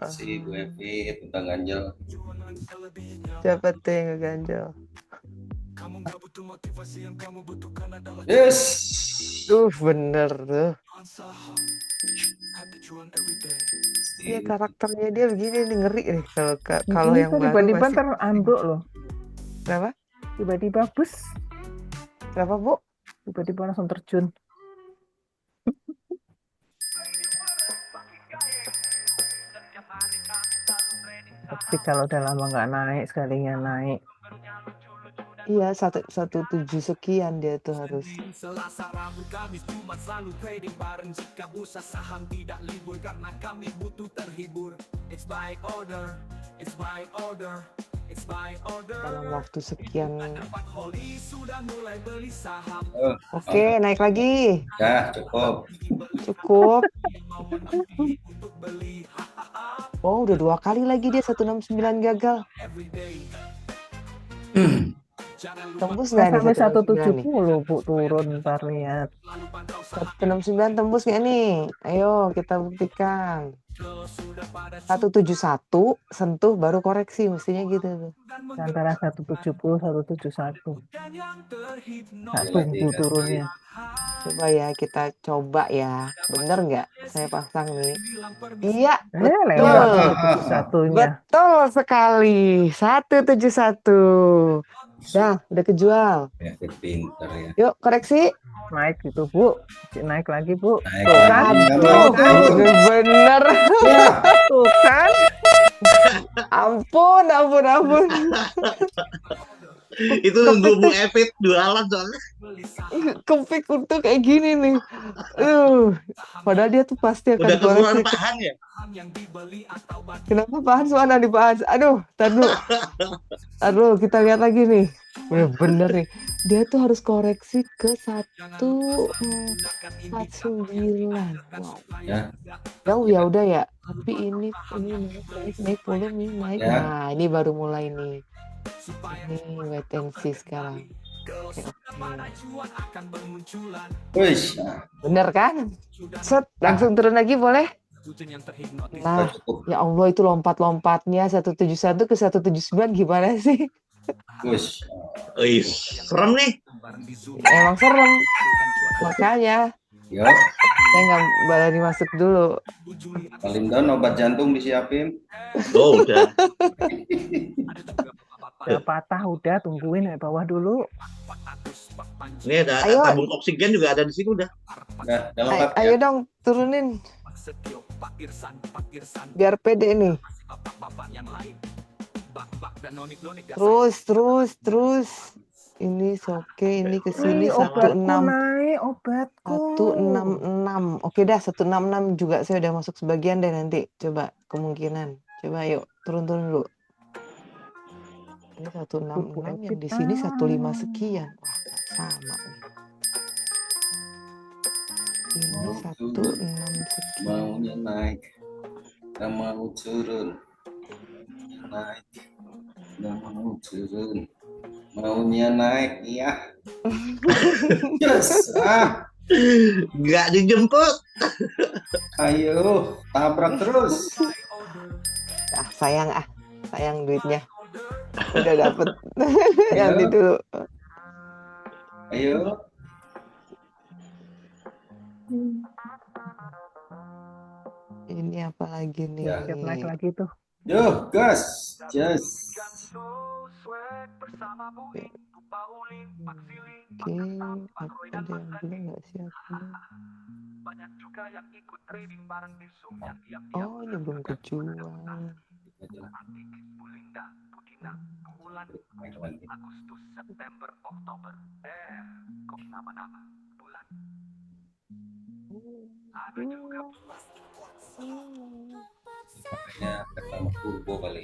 Si Bu Evi tentang ganjel. Siapa tuh yang ngeganjel? Yes. Bener tuh. Iya, karakternya dia begini nih, ngeri nih kalau Ini yang tuh baru tiba-tiba masih. ntar ambruk loh. Kenapa? Tiba-tiba bus. Kenapa, Bu? Tiba-tiba langsung terjun. Tapi kalau udah lama nggak naik, sekalinya naik. Iya, 117 sekian dia tuh harus. Selasa, Rabu, Kamis, Jumat selalu trading bareng. Jika bursa saham tidak libur karena kami butuh terhibur. It's by order, it's by order, it's by order. Dalam waktu sekian. Holly sudah mulai beli saham. Oke, naik lagi. Ya, cukup. Cukup. Oh, udah 2 kali lagi dia 169 gagal. Tembus nggak nih Sampai 170 170 Bu turun, ntar lihat. 169 tembus nggak nih? Ayo kita buktikan. 171 sentuh baru koreksi, mestinya gitu tuh. Antara 170 171. Nggak tunggu turunnya. Coba ya, kita coba ya. Bener nggak? Saya pasang nih. Iya, lewat 171-nya. betul sekali. 171. Dah, udah kejual. Ya, pinter ya. Yuk, koreksi. Naik gitu, Bu. Naik lagi, Bu. Naik Tuh kan? lagi. Bener. Tuh kan? Ampun. Itu nunggu Bu Evi jualan soalnya. Kepik untuk kayak gini nih. Padahal dia tuh pasti akan Udah keluar koreksi. Pak Han ya? Kenapa Pak Hans mana di Pak Hans? Aduh, tar dulu, kita lihat lagi nih. Bener nih. Dia tuh harus koreksi ke 149. Wow. Ya. Ya udah ya. Tapi ini naik volume nih, naik. Ya. Nah, ini baru mulai nih. Ini wait and see sekarang. Oke. Wih. Bener kan? Set, langsung turun lagi boleh? Nah, ya Allah, itu lompat-lompatnya 171 ke 179 gimana sih? Wih. Serem nih. Emang serem. Makanya Yo, saya nggak berani masuk dulu. paling down obat jantung disiapin. Oh, udah. Udah patah, udah tungguin di bawah dulu. Ini ada Ayo. tabung oksigen juga ada di sini udah. Udah lengkap Ayo ya. dong, turunin. Biar pede nih. Terus. Ini oke, ini ke sini Ih, obatku 16. naik, obatku. 166. Oke dah, 166 juga saya udah masuk sebagian deh nanti. Coba kemungkinan. Coba yuk, turun dulu. Ini 166 yang di sini 15 sekian. Wah, nggak sama nih. Ini 16 sekian. Maunya naik, gak mau turun. Naik, gak mau turun. Maunya naik, iya. Yes, Nggak dijemput. ayo tabrak terus. Sayang duitnya. Udah dapet. Ganti dulu. Ayo. Ini apa lagi nih? Ya. Siap naik lagi tuh. Yo, gas. Yes. Oke, ada yang belum nggak siap? Oh, ini belum kejual. Makanya pertama turbo kali.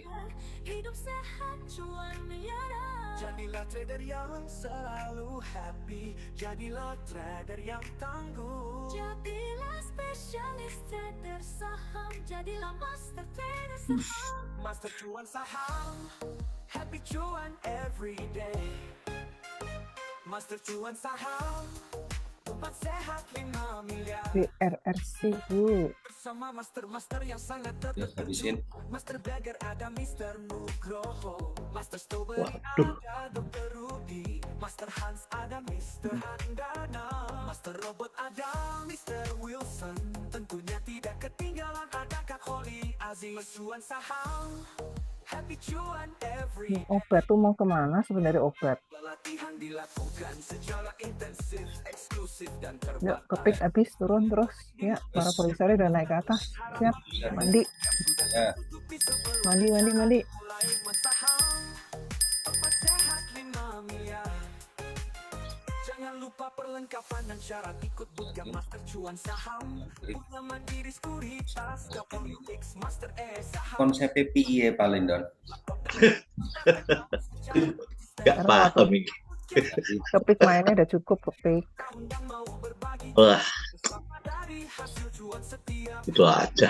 Hidup sehat cuan miliaran. Jadilah trader yang selalu happy. Jadilah trader yang tangguh. Jadilah spesialis trader saham. Jadilah master trader saham. Master cuan saham. Happy cuan every day. Master cuan saham. Tempat sehat 5 miliar. BRRC Bu. Bersama master yang sangat Ya, habisin. Master Beggar ada Mr. Nugroho. Master Strawberry ada Dr. Rudy. Master Hans ada Mr. Handana. Master Robot ada Mr. Wilson. Tentunya tidak ketinggalan ada Kak Holly Azim. Cuan saham. Happy cuan every Nih, obat tuh mau kemana sebenarnya obat? Pelatihan dilakukan secara intensif, eksklusif dan Yuk, terbatas. kepik habis turun terus. Ya, para polisernya udah naik ke atas. Siap, mandi. Ya. Mandi. Mulai mensaham, tempat sehat 5 miliar. Jangan lupa perlengkapan dan syarat ikut bootcamp Master Cuan Saham. Punya mandiri sekuritas, Politics Master saham. Konsepnya piye paling don? Nggak paham ini. Kepik mainnya udah cukup kepik. Wah, itu aja.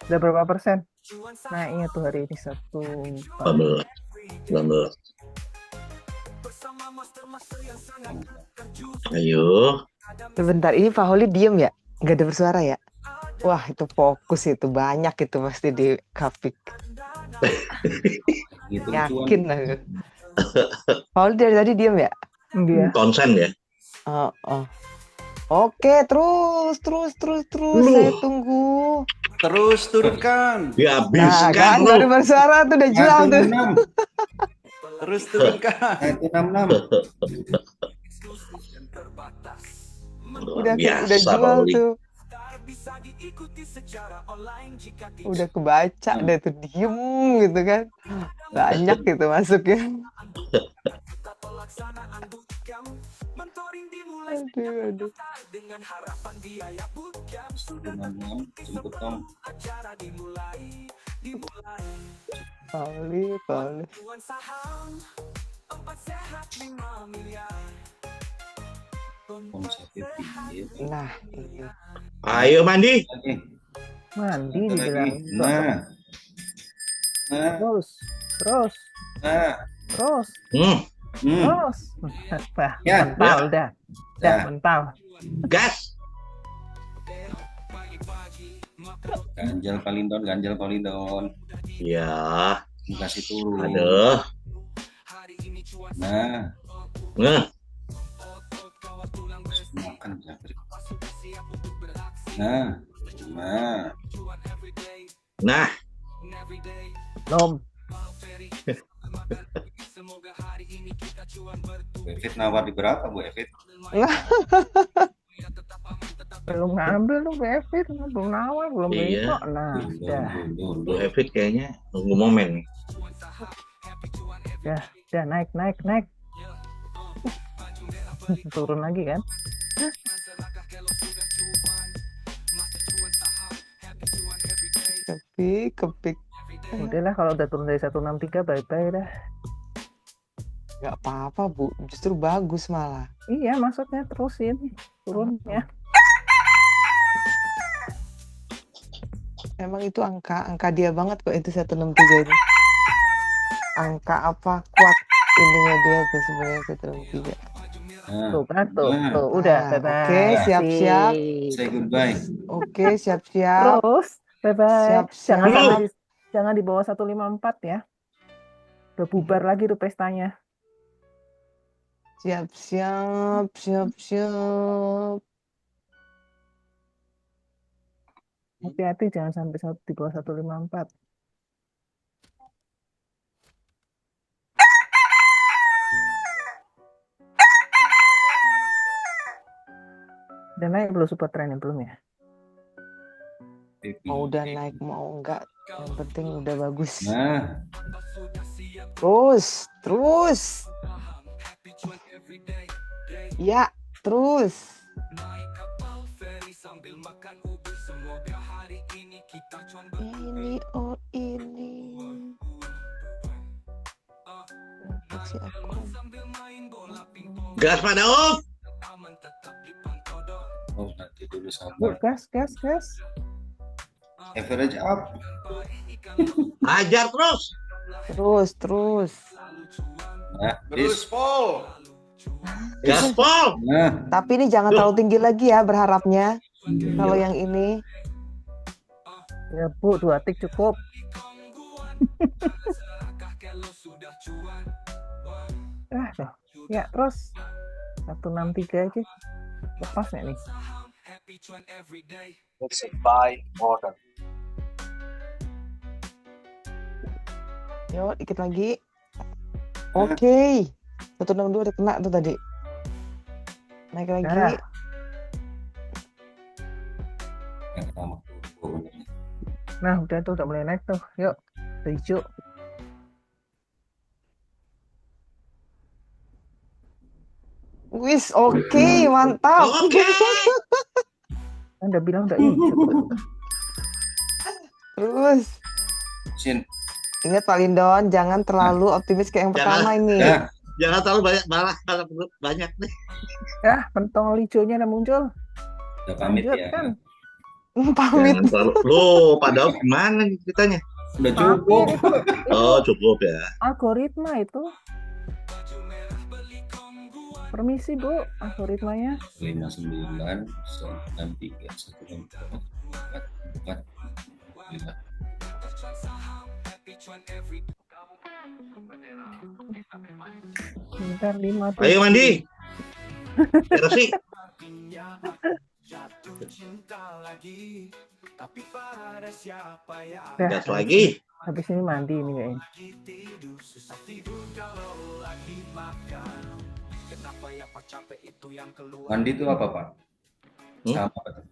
Udah berapa persen? Naiknya tuh hari ini 19. 19. Ayo. Sebentar, ini Pak Holi diem ya? Nggak ada bersuara ya? Wah, itu fokus itu. Banyak itu pasti di Kapik. Gitu, Yakin aku. Pak Holi dari tadi diem ya? Iya. Konsen ya. Oh. Oke, terus. Saya tunggu. Terus turunkan. Nah, Dihabiskan kan lu. baru bersuara tuh udah jual tuh. 166. Terus turunkan. 166. Udah Biasa, jual Pauli. tuh. Bisa diikuti secara online jika Udah kebaca deh tuh diem gitu kan. Banyak gitu masuknya. pelaksanaan bootcamp mentoring dimulai Aduh. dengan harapan biaya bootcamp sudah 166. Jemput dong. acara dimulai Pauli. Cuan saham tempat sehat 5 miliar. Konsepnya piye? Nah, ini. Ayo mandi. Oke. Mandi Satu dibilang. lagi. Nah. Terus. Nah. Terus. Bah, Ya, mental dah. Ya. Mental. Gas. Ganjal palindon. Ya. Dikasih turun. Aduh. Nah. Makan jabrik. Nah. Belum. Bu Evit nawar di berapa Bu Evit? Belum ngambil tuh Bevit, belum nawar, belum beli Iya. kok. Nah, dah, Bu Evit kayaknya nunggu momen nih. dah naik. Turun lagi kan? Kepik. Udahlah kalau udah turun dari 163 bye-bye dah. Nggak apa-apa, Bu. Justru bagus malah. Iya, maksudnya terusin turunnya. Emang itu angka dia banget kok itu 163 ini. Angka apa kuat ininya dia tuh sebenarnya 163. Tuh kan tuh, udah bye-bye. Oke, siap-siap. Say goodbye. Oke, siap-siap. Terus bye-bye. Siap-siap. Jangan di bawah 154 ya. Udah bubar lagi tuh pestanya. Siap-siap. Hati-hati jangan sampai di bawah 154. Udah naik belum super trend belum ya? Mau udah naik mau enggak, yang penting udah bagus. Nah, Terus. Ya, terus. Ini. Si aku. Gas pada Om. oh nanti dulu Yuk, sabar. gas. Average up. Hajar terus. Terus. Nah, Terus Pol. Gaspol. Nah, Tapi ini jangan terlalu tinggi lagi ya berharapnya. Kalau yang ini. Ya Bu, 2 tik cukup. Tuh. Ya terus 163 aja. Lepas nggak nih? Buy order. Yuk, dikit lagi. Oke. 162 udah kena tuh tadi. Naik lagi. Nah. yang pertama. Nah udah tuh, udah mulai naik tuh. Yuk, hijau. Wis, oke, mantap. Oke. Anda bilang udah hijau. Terus. Sin. Ingat Pak Lindon, jangan terlalu optimis kayak yang pertama ini. Ya, Jangan terlalu banyak nih. Ya, pentol hijaunya udah muncul. udah pamit Lanjut ya. kan. Pamit. Jangan terlalu. Loh, padahal gimana nih ceritanya? Udah cukup. Oh, cukup ya. Algoritma itu. Permisi Bu, algoritmanya. 59 93 164 4 Bentar 5 tuh. Ayo mandi. Erosi. Dah, Gas lagi. habis ini mandi ini kayaknya. Mandi itu apa Pak? Sama apa tuh?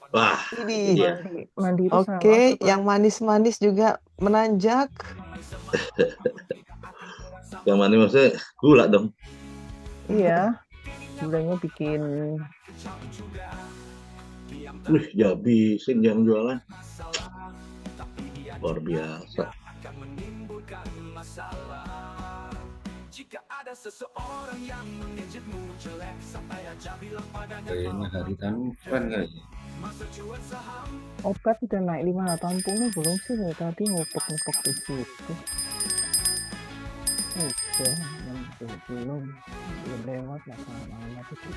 Wah, Ini. iya. Mandi itu sama Oke, apa, Pak? yang manis-manis juga menanjak. Yang mana maksudnya gula dong. Iya. Gulanya bikin Wih, ya habisin jam jualan. Luar biasa. Kayaknya hari tanukan kali. obat udah naik 580 belum sih? Dari tadi ngupek-ngupek di situ. Udah, belum lewat lah sama itu.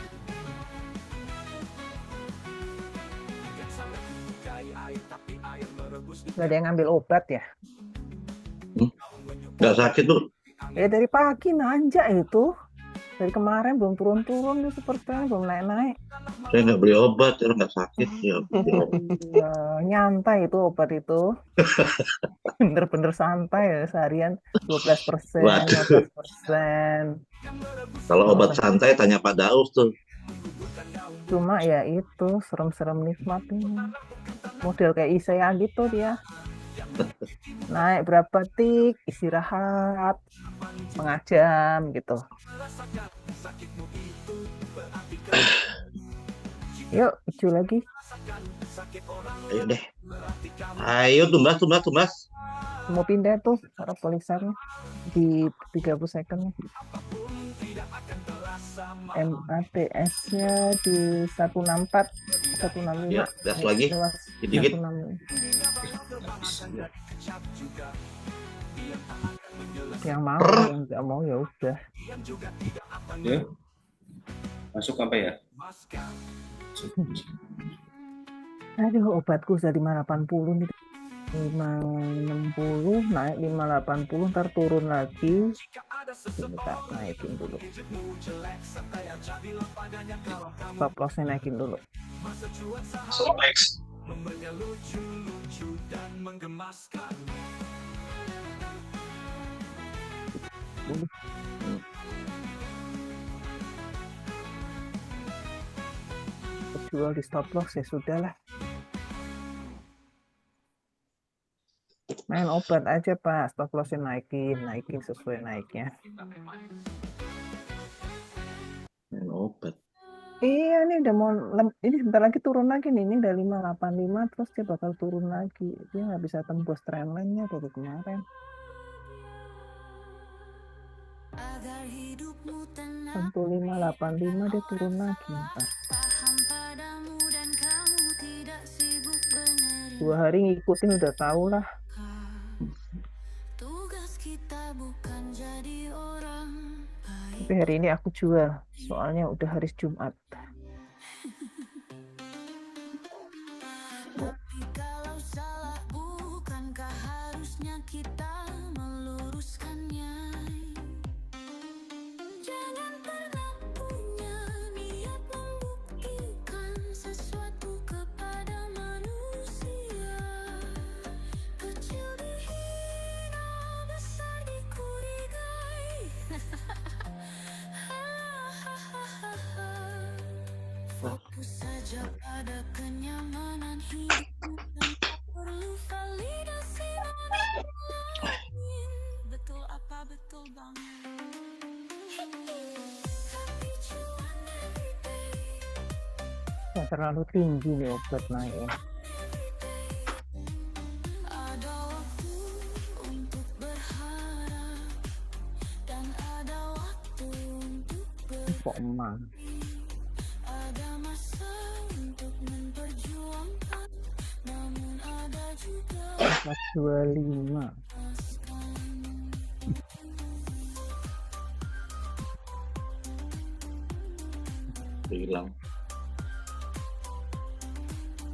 Gak ada yang ngambil obat ya? Nggak sakit tuh. Ya dari pagi nanjak itu. Dari kemarin belum turun-turun nih superstar, belum naik-naik. Saya nggak beli obat, saya nggak sakit ya. Beli obat. Ya, nyantai itu obat itu. Bener-bener santai ya, seharian 12%, Waduh. 15%. Kalau obat santai tanya Pak Daus tuh. Cuma ya itu, serem-serem nikmat ini. Model kayak Isaya gitu dia. Naik berapa tik, istirahat setengah jam gitu. Yuk, uju lagi. Ayo deh. Ayo tumbas. Mau pindah tuh para polisarnya di 30 second. MATS-nya di 164, 165. Ya, gas lagi. Dikit. 165. Yang mau, yang nggak mau ya udah. Ya. Masuk apa ya? Aduh, obatku sudah 580 nih. 560 naik 580, ntar turun lagi. Kita naikin dulu. Stop loss-nya naikin dulu. Jual di stop loss ya sudah lah. Main obat aja Pak, stop loss-nya naikin sesuai naiknya. Main obat. Iya, ini udah mau ini sebentar lagi turun lagi nih. Ini udah 585 terus dia bakal turun lagi. Dia nggak bisa tembus trendline-nya dari kemarin. Untuk 585 dia turun lagi. Ntar. 2 hari ngikutin udah tahu lah. Tapi hari ini aku jual, soalnya udah hari Jumat. Kalau salah bukankah harusnya kita meluruskannya? Jangan pernah punya niat membuktikan sesuatu kepada manusia. Kecil dihina, besar dikurigai. Fokus saja pada kenyamanan hidup dan tak perlu validasi orang lain. Betul apa betul banget. Yang terlalu tinggi nih obat naiknya. Ada waktu untuk berharap dan ada waktu untuk Kok emang? ada masa untuk memperjuangkan, namun ada juga 425. Hilang.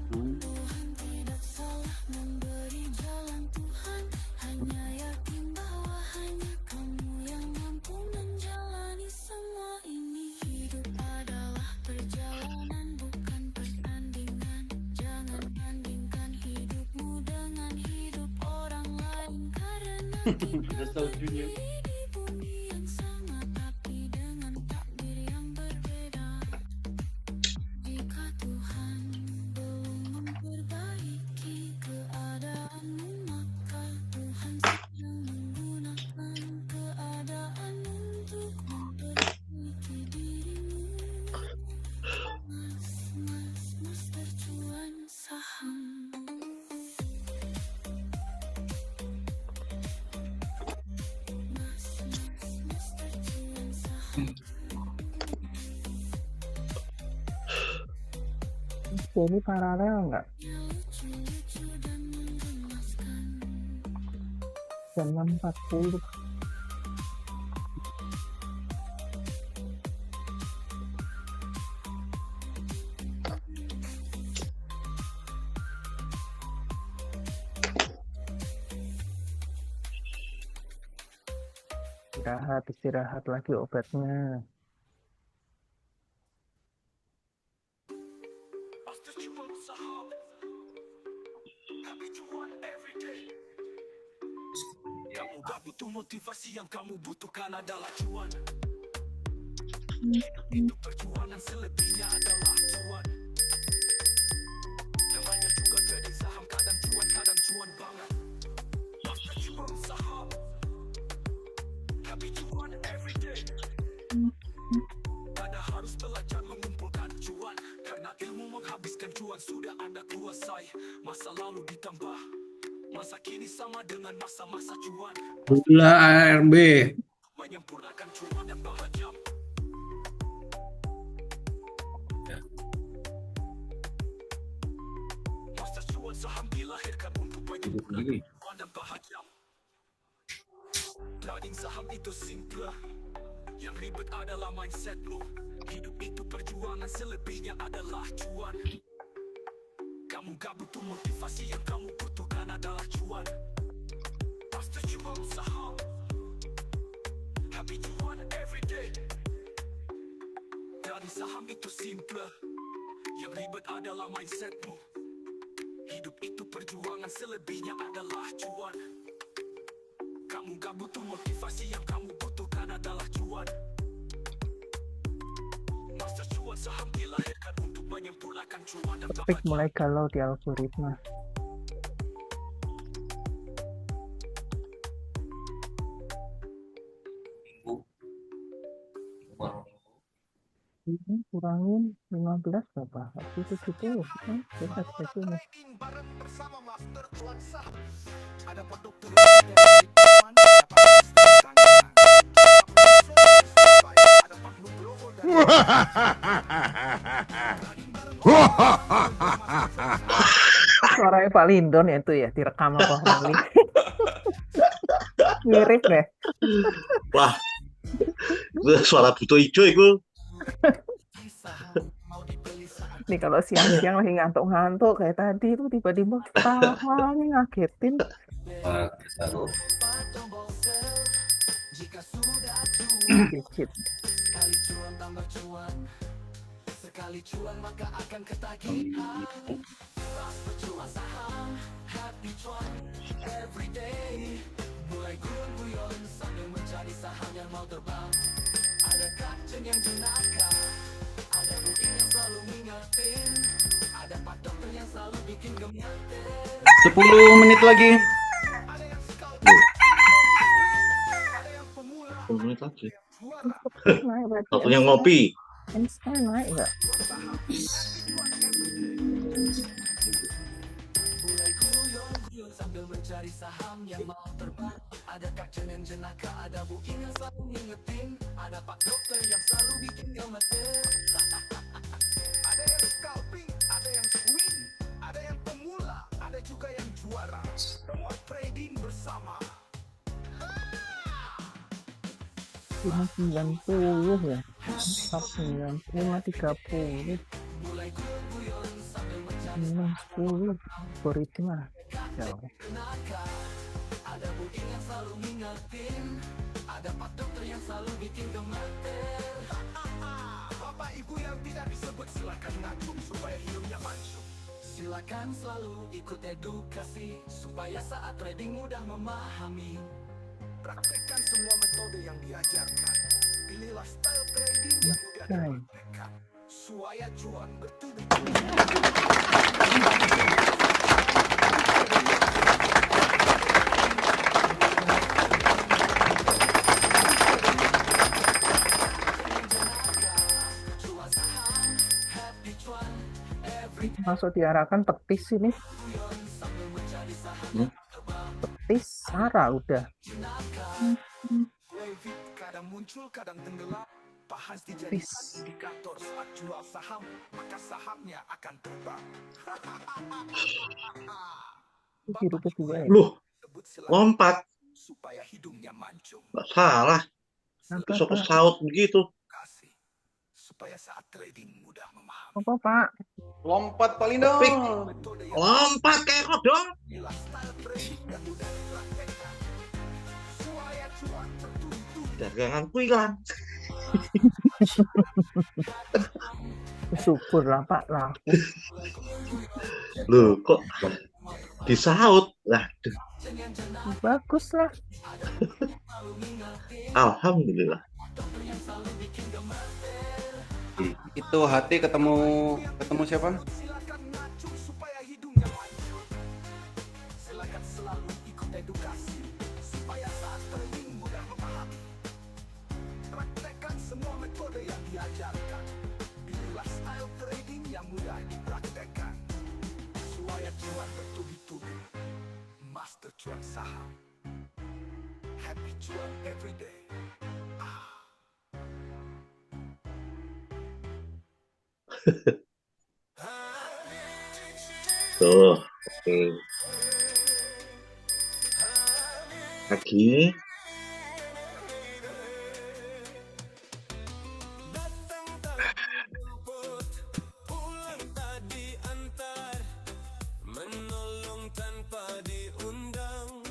Tuhan tidak salah memberi jalan. Tuhan hanya yakin bahwa hanya kamu yang mampu menjalani semua ini. Hidup adalah perjalanan bukan pertandingan. Jangan bandingkan hidupmu dengan hidup orang lain, karena kita berdiri di bumi yang sama tapi dengan takdir yang berbeda. Jika Tuhan belum memperbaiki keadaanmu, maka Tuhan sedang menggunakan keadaan untuk memperbaiki dirimu. Mas tercuan saham. Mas tercuan saham. Jadi paralel nggak? Jam 6.40. Istirahat lagi obatnya. motivasi yang kamu butuhkan adalah cuan. Hidup itu perjuangan, selebihnya adalah cuan. Namanya juga trading saham, kadang cuan banget. Master cuan saham, tapi cuan everyday. Anda harus belajar mengumpulkan cuan, karena ilmu menghabiskan cuan sudah Anda kuasai. Masa lalu ditambah masa kini sama dengan masa-masa cuan. Gula ARB. Menyempurnakan cuan yang bahagia. Masa cuan saham dilahirkan untuk menyempurnakan cuan dan bahagia. Trading saham itu simple, yang ribet adalah mindset lo. Hidup itu perjuangan, selebihnya adalah cuan. Kamu gak butuh motivasi, yang kamu butuhkan adalah cuan. Master cuan saham, happy cuan everyday. Dari saham itu simple, yang ribet adalah mindsetmu. Hidup itu perjuangan, selebihnya adalah cuan. Kamu gak butuh motivasi, yang kamu butuhkan adalah cuan. Master cuan saham dilahirkan untuk menyempurnakan cuan dan Topik mulai galau di algoritma. Ini kurangin 15 berapa? Habis itu 70. Kita seperti ini. bersama Master Cuan Saham. Ada produk Suaranya Pak Lindon ya itu ya, direkam apa Rally. Mirip deh. Wah, itu suara butuh hijau itu. Nih kalau siang-siang lagi ngantuk-ngantuk kayak tadi itu tiba-tiba ketawa nih ngagetin. Dikit. sekali cuan tambah cuan, sekali cuan maka akan ketagihan. Master cuan saham, happy cuan everyday. Mulai guyon-guyon sambil mencari saham yang mau terbang. Ada kapten yang jenaka, ada booking yang selalu ngingetin, ada pak dokter yang selalu bikin gemeter. 10 menit lagi. 10 menit lagi. Naik berarti. Waktunya ngopi. Instan naik nggak? Mulai guyon-guyon sambil mencari saham yang mau terbang. Ada kapten yang jenaka, ada booking yang selalu ngingetin, ada pak dokter yang selalu bikin gemeter. Ada yang scalping, ada yang swing, ada yang pemula, ada juga yang juara. Semua trading bersama. 90 ya. 90, 30. Mulai guyon-guyon sambil mencari 10 algoritma. Jauh. jenaka, ada booking yang selalu ngingetin, ada pak dokter yang selalu bikin gemeter. Bapak ibu yang tidak disebut silakan ngacung supaya hidupnya maju. Silakan selalu ikut edukasi supaya saat trading mudah memahami. Praktekkan semua metode yang diajarkan. Pilihlah style trading yang mudah dipraktekkan supaya cuan betul-betul. Masuk diarahkan petis ini. Petis Sarah udah. Kadang muncul, kadang tenggelam. Bahas dijadikan indikator saat jual saham, maka sahamnya akan terbang. Biru kedua ya. Loh, lompat. Supaya hidungnya mancung. Nggak salah. Besok pesawat begitu. Supaya saat trading mudah memahami. Apa Pak? Lompat Pak Lindon. Lompat kayak kodok. Inilah style trading yang mudah dipraktekkan supaya cuan bertutur. Daganganku hilang. Syukur lah Pak laku. Loh, kok disaut? Lah, Bagus lah. Alhamdulillah. Itu hati ketemu siapa? Silakan selalu ikut edukasi supaya saat trading mudah memahami. Praktekkan semua metode yang diajarkan. Inilah style trading yang mudah dipraktekkan supaya cuan bertubi-tubi. Master cuan saham. Happy cuan everyday. Tuh, oke. Lagi. Pulang tak diantar, menolong tanpa diundang.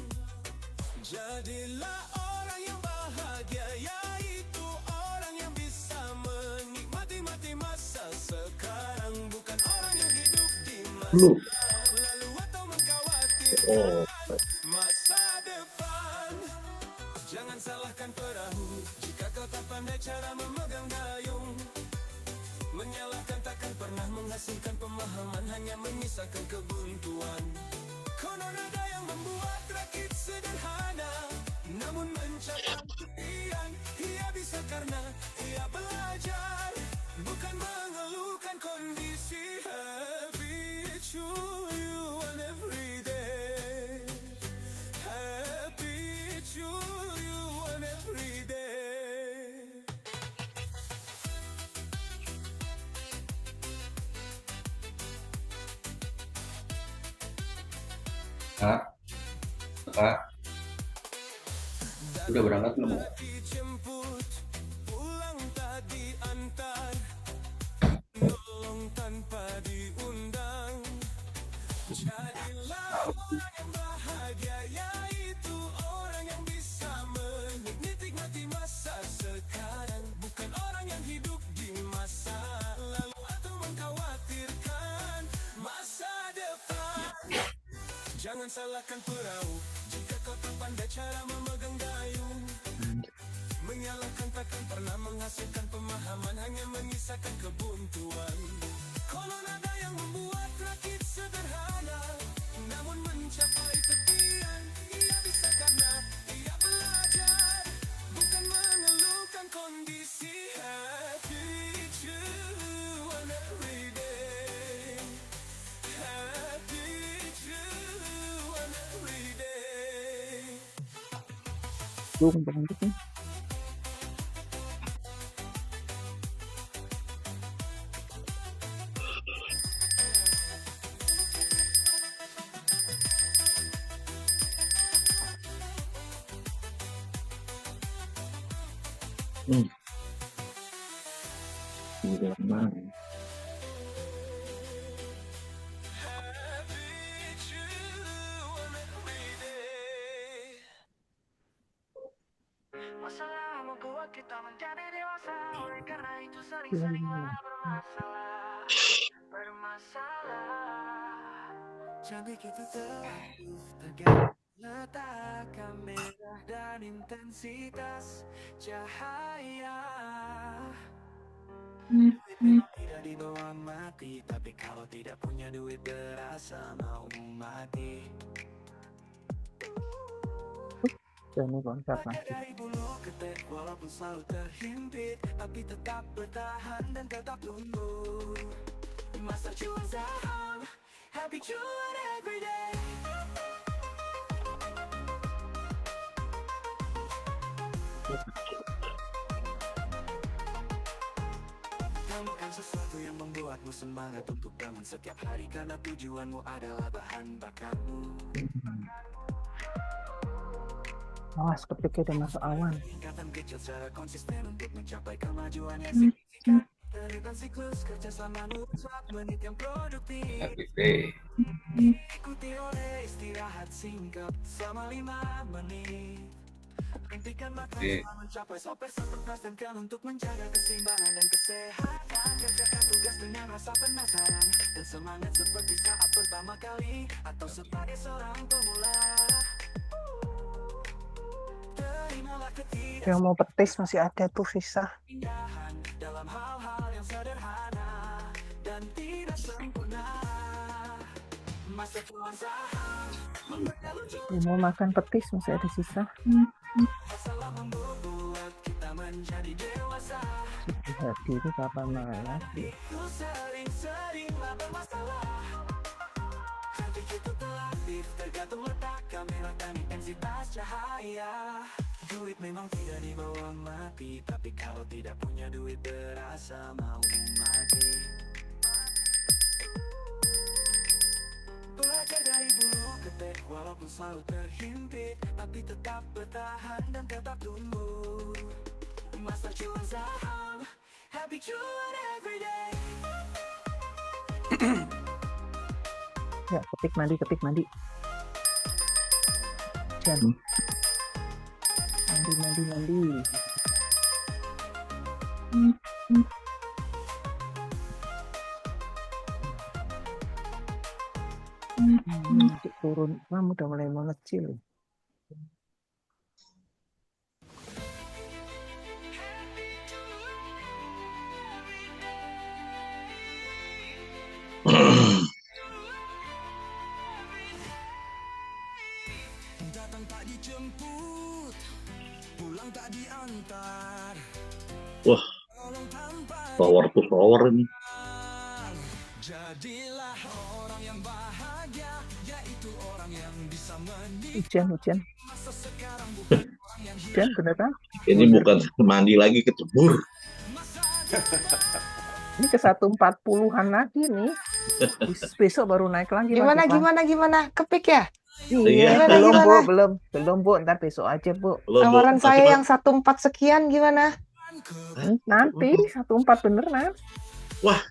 Jadilah orang yang bahagia, yaitu orang yang bisa menikmati masa sekarang, bukan orang yang hidup di masa lalu atau mengkhawatirkan masa depan. Jangan salahkan perahu jika kau tak pandai cara memegang dayung. Menyalahkan takkan pernah menghasilkan pemahaman, hanya menyisakan kebuntuan. Konon ada yang membuat rakit sederhana, namun mencapai impian. Ia bisa karena ia belajar, bukan mengeluhkan kondisi. Happy to you on every day. Happy to you on every day. Kak, Kak, udah berangkat belum? Dijemput, pulang tak diantar, nolong tanpa diundang. Jadilah orang yang bahagia, yaitu orang yang bisa menikmati masa sekarang, bukan orang yang hidup di masa lalu atau mengkhawatirkan masa depan. Jangan salahkan perahu jika kau tak pandai cara memegang dayung. Menyalahkan takkan pernah menghasilkan pemahaman, hanya menyisakan kebuntuan. Konon ada yang membuat rakit sederhana, namun mencapai tepian. Ia bisa karena ia belajar, bukan mengeluhkan kondisi. Happy to on every day. Happy to on every day. Lu kenceng banget nih. Udah lama. Masalah membuat kita menjadi dewasa, oleh karena itu sering-sering malah bermasalah. Jangan kita terlalu tegang, letakkan merah dan intensitas cahaya. Tidak dibawa mati, tapi kalau tidak punya duit berasa mau mati. Ini konsep lagi. Dari bulu ketek walaupun selalu terhimpit, tapi tetap bertahan dan tetap tumbuh. Masa cuan saham, happy cuan everyday. Temukan sesuatu yang membuatmu semangat untuk bangun setiap hari, karena tujuanmu adalah bahan bakarmu. Awas ketika udah masuk awan. Tingkatan kecil secara konsisten untuk mencapai kemajuan yang signifikan. Terlibat siklus kerja selama 24 menit yang produktif. Ikuti oleh istirahat singkat selama 5 menit. Hentikan makan selama mencapai 100% untuk menjaga keseimbangan dan kesehatan. Kerjakan tugas dengan rasa penasaran dan semangat seperti saat pertama kali atau sebagai seorang pemula. Terima Yang mau petis masih ada tuh sisa. dalam hal-hal yang sederhana dan tidak sempurna. Masa tua saham memberinya lucu Yang mau makan petis masih ada sisa. masalah membuat kita menjadi dewasa. Hati itu kapan lagi? Ku sering-seringlah bermasalah. Hati itu terlatih tergantung letak kamera dan intensitas cahaya. Duit memang tidak dibawa mati, tapi kalau tidak punya duit berasa mau mati. Belajar dari bulu ketek walaupun selalu terhimpit, tapi tetap bertahan dan tetap tumbuh. Masa cuan saham, happy cuan everyday. Ya, ketik mandi. Jan. Mandi. Turun, kamu udah mulai mengecil. Datang tak dijemput, pulang tak diantar. Wah, power ini. Jadilah orang yang bahagia, yaitu orang yang bisa Hujan. masa sekarang bukan orang yang Hujan beneran? Ini bukan mandi lagi, kecebur. Ini ke 140-an lagi nih. Besok baru naik lagi. Gimana? Kepik ya? Iya, Gimana? belum Bu, ntar besok aja Bu. Tawaran saya yang 14 sekian gimana? Nanti 14 beneran. Wah,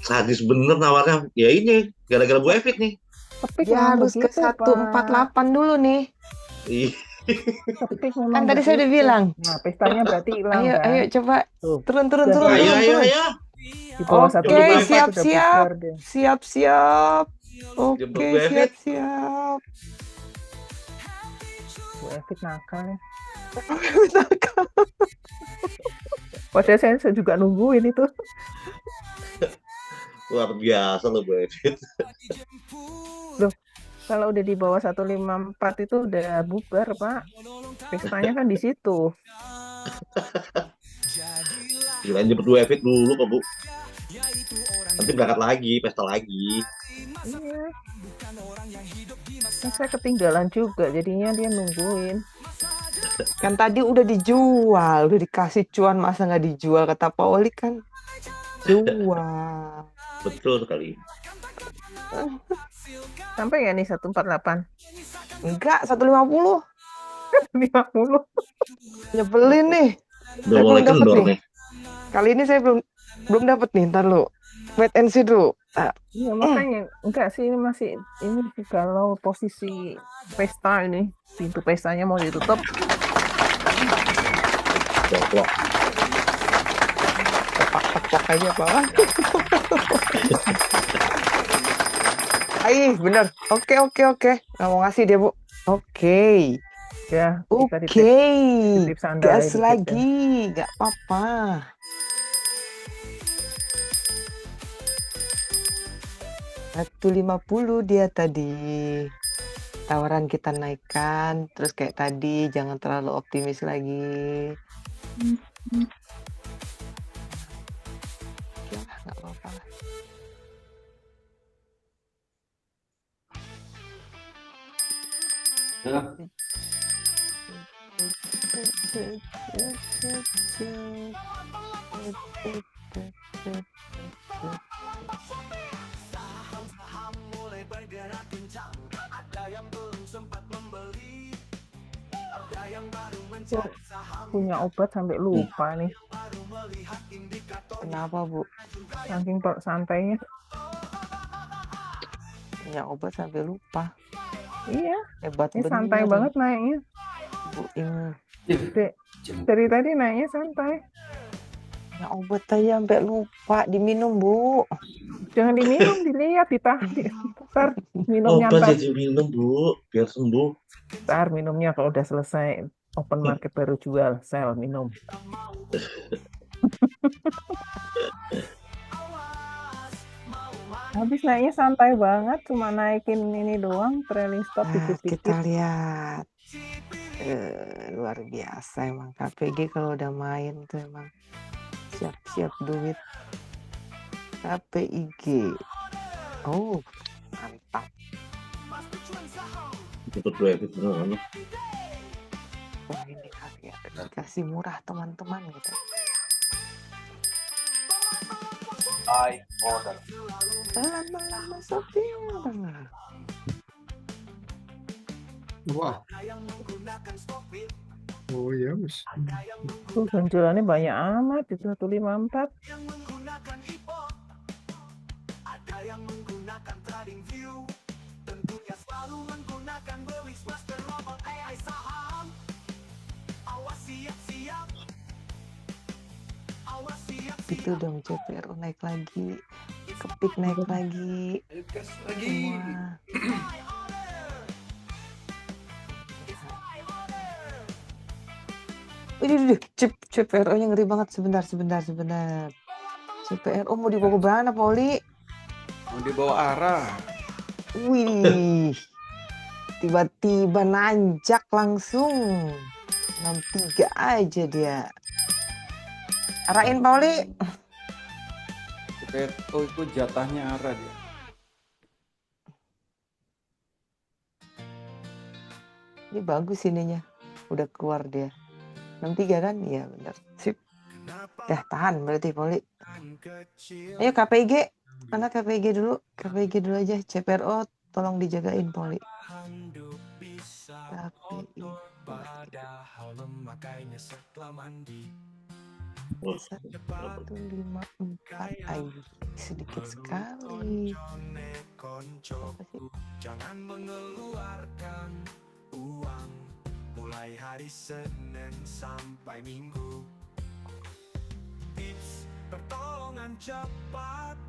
sadis bener nawarnya. Ya ini, gara-gara Bu Evit nih. Kepik Dia memang harus ke begitu, Pak. 148 dulu nih. Ih, Kepik memang Kan tadi saya udah begitu. bilang. Nah, pestanya berarti hilang kan? Ayo coba Tuh. turun. ayo. Di bawah Oke, 1,4 siap. udah bubar deh. Siap. Oke, Jemput Bu Evit. siap. Bu Evit nakal ya. Padahal saya juga nungguin itu. Luar biasa loh Bu Evit. Loh, kalau udah di bawah 154 itu udah bubar, Pak. Pestanya kan di situ. Gila, jemput Bu Evit dulu kok Bu. Nanti berangkat lagi, pesta lagi. Iya. Kan saya ketinggalan juga, jadinya dia nungguin. Kan tadi udah dijual, udah dikasih cuan, masa nggak dijual, kata Pak Oli kan. Jual. Betul sekali. Sampai nggak nih 148? Enggak, 150. 50. Nyebelin nih. Udah Saya mulai belum dapet kendor nih. nih. Kali ini saya belum dapat nih, ntar lu. Wait and see dulu. Iya, makanya enggak sih, ini masih ini kalau posisi pesta ini, pintu pestanya mau ditutup. Coplok. Tepok aja, Pak. Bener. Oke. Nggak mau ngasih dia, Bu. Oke. Ya, kita titip sandal Gas dikit lagi. Nggak apa-apa. $150 dia tadi. Tawaran kita naikkan. Terus kayak tadi, jangan terlalu optimis lagi. Ya, nggak apa-apa. Saham mulai bergerak kencang. Ada yang belum sempat membeli, ada yang baru mencari saham. Punya obat sampai lupa nih. Baru melihat indikator. Kenapa, Bu? Saking santainya. Punya obat sampai lupa. Iya, Hebat ini bener. santai banget naiknya. Bu Im. Dari tadi naiknya santai. Punya obat aja sampai lupa. Diminum, Bu. Jangan diminum, dilihat, ditahan. Ntar minumnya Obat ntar. jadi minum Bu, biar sembuh. Ntar minumnya kalau udah selesai Open market baru jual, sell, minum. Habis naiknya santai banget, cuma naikin ini doang, trailing stop Nah, dikit-dikit. kita lihat. Luar biasa emang KPG kalau udah main tuh emang siap-siap duit. KPIG. Oh, mantap. Dapat 2 FX beneran. Wah, ini kali ya, dikasih murah teman-teman gitu. Buy order. Pelan-pelan masukin. Wah. Oh ya, Mas. Tuh penjualannya banyak amat, itu 154. Ada yang menggunakan trading view, tentunya selalu menggunakan Bewis Master Global AI saham. Awas siap-siap. Awas siap-siap. Itu dong CPR naik lagi, kepik naik lagi, Gas lagi. semua. Ini CPRO-nya ngeri banget. Sebentar. CPRO mau dibawa ke mana, Poli? Mau dibawa arah. Wih, tiba-tiba nanjak langsung 63 aja dia. Arahin, Poli. CPO itu jatahnya arah dia. Ini bagus ininya, udah keluar dia. 63 kan? Iya benar. Sip. Dah tahan berarti Poli. Ayo KPG. Mana KPG dulu? KPG dulu aja. CPRO tolong dijagain Poli. KPI. Padahal memakainya setelah mandi. 154 ayo sedikit sekali. Jangan mengeluarkan uang mulai hari Senin sampai Minggu. Tips pertolongan cepat.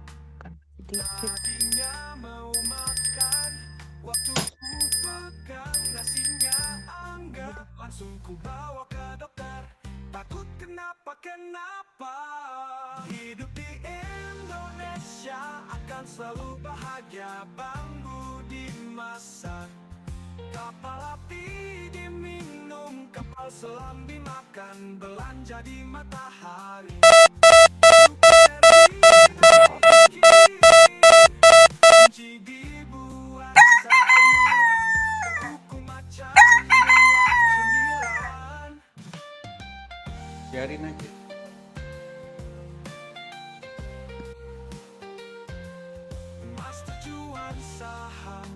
Tadinya mau makan, waktu ku pegang nasinya anggap langsung ku bawa ke dokter. Takut kenapa hidup di Indonesia akan selalu bahagia. Bambu dimasak, kapal api diminum, kapal selam dimakan, belanja di matahari. Kunci dibuat sayur, buku macam 29. Biarin aja. Mas tujuan saham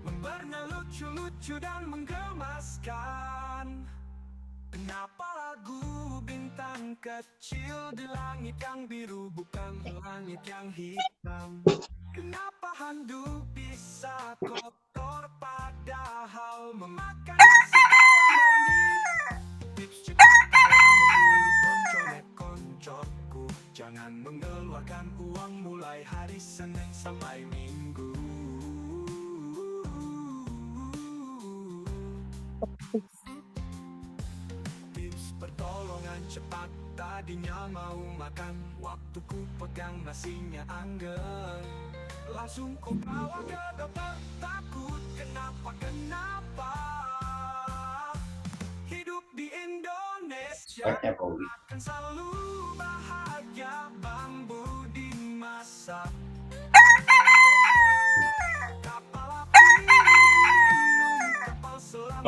membernya lucu-lucu dan menggemaskan. Kenapa lagu bintang kecil di langit yang biru bukan langit yang hitam? Kenapa handuk bisa kotor padahal memakan setelah mandi? Tips cepat konco-koncoku, jangan mengeluarkan uang mulai hari Senin sampai Minggu. Tips pertolongan cepat, tadinya mau makan, waktu ku pegang nasinya angger, langsung ku bawa ke dokter. Takut kenapa hidup di Indonesia akan selalu bahagia. Bambu dimasak, kapal api minum, kapal selam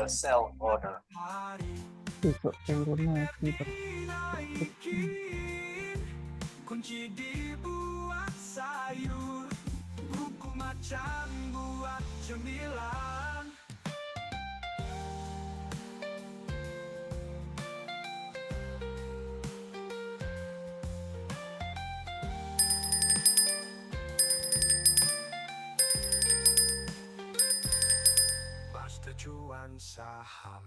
Sell order. Besok turun lagi. Kunci dibuat sayur, buku macam buat cemilan. Pas tujuan saham.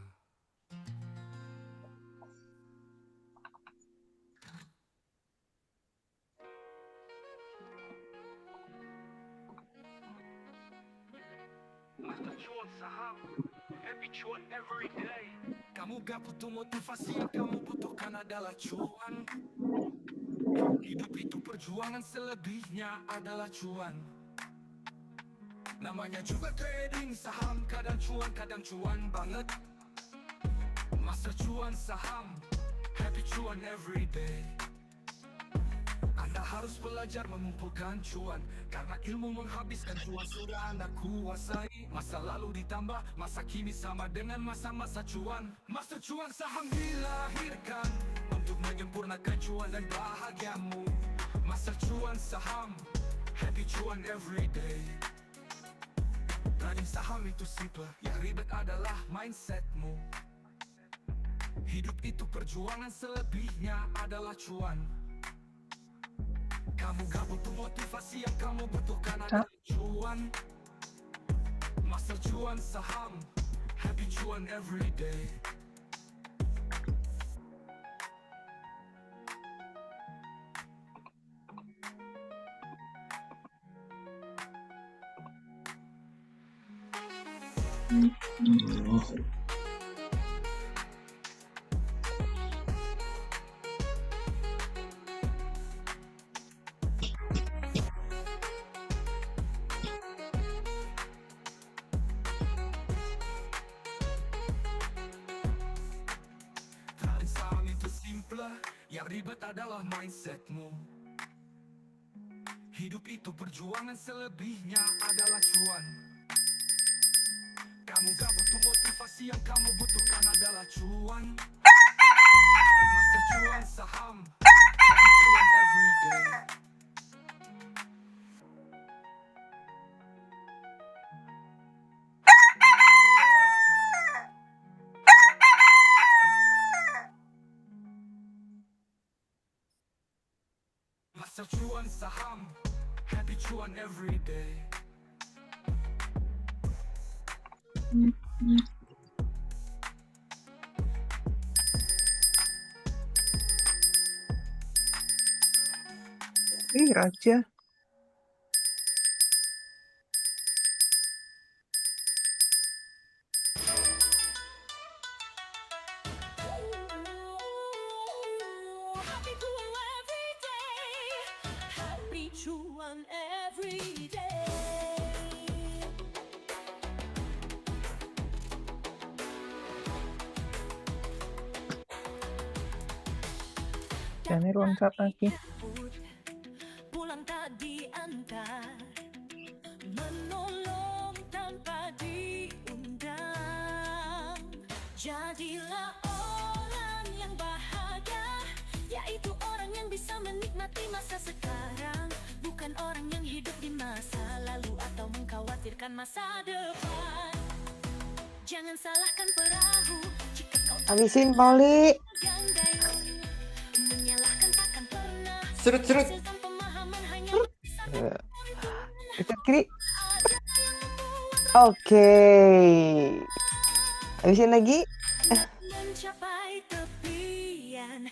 Kamu gak butuh motivasi, yang kamu butuhkan adalah cuan. Hidup itu perjuangan, selebihnya adalah cuan. Namanya juga trading saham, kadang cuan banget. Masa cuan saham, happy cuan everyday. Anda harus belajar mengumpulkan cuan, karena ilmu menghabiskan cuan sudah Anda kuasai. Masa lalu ditambah masa kini sama dengan masa-masa cuan. Masa cuan saham dilahirkan untuk menyempurnakan cuan dan bahagiamu. Masa cuan saham, happy cuan everyday. Trading saham itu simple, yang ribet adalah mindsetmu. Hidup itu perjuangan, selebihnya adalah cuan. Kamu gak butuh motivasi, yang kamu butuhkan adalah cuan. Master cuan saham, happy cuan everyday. Yang ribet adalah mindsetmu. Hidup itu perjuangan, selebihnya adalah cuan. Kamu gak butuh motivasi, yang kamu butuhkan adalah cuan. Masa cuan saham, happy cuan everyday. Masa cuan saham, happy cuan everyday. Ih, Raja. Cuan every day. Ini loncat lagi. Pulang tak diantar, menolong tanpa diundang. Jadilah orang yang bahagia, yaitu orang yang bisa menikmati masa sekarang, bukan orang yang hidup di masa lalu atau mengkhawatirkan masa depan. Jangan salahkan perahu jika kau Habisin, Pauli. menyalahkan takkan pernah. Serut. Pemahaman hanya Dekat kiri. Oke. Habisin lagi. mencapai tepian.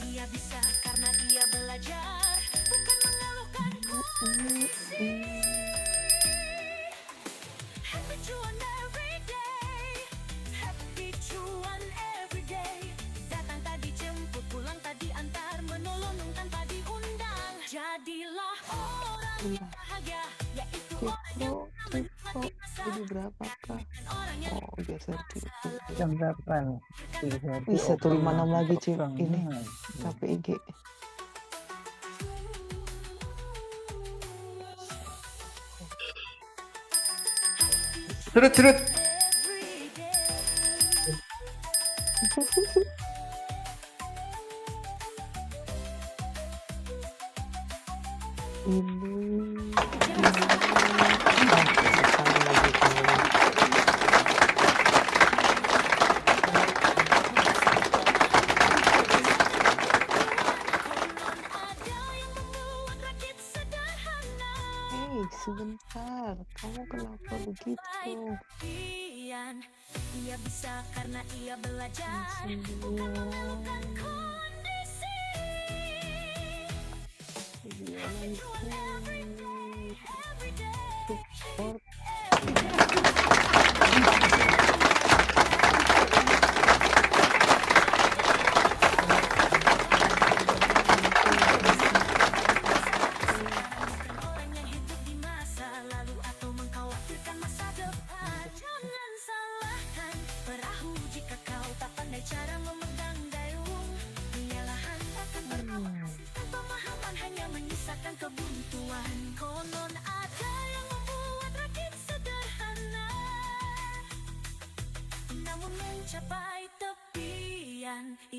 Ia bisa karena ia belajar, bukan mengeluhkan kondisi. Happy cuan every day, happy cuan every day. Datang tadi jemput, pulang tadi antar, menolong tanpa diundang. Jadilah orang yang bahagia, yaitu orang yang menikmati masa. Ini berapa kah? Oh, geser dikit. Jam 8. Bisa 156 lagi cuy. Ini KPIG. Serut. Sebentar, kamu kenapa begitu? Ia bisa karena ia belajar, bukan mengeluhkan kondisi. Happy cuan every day. Support.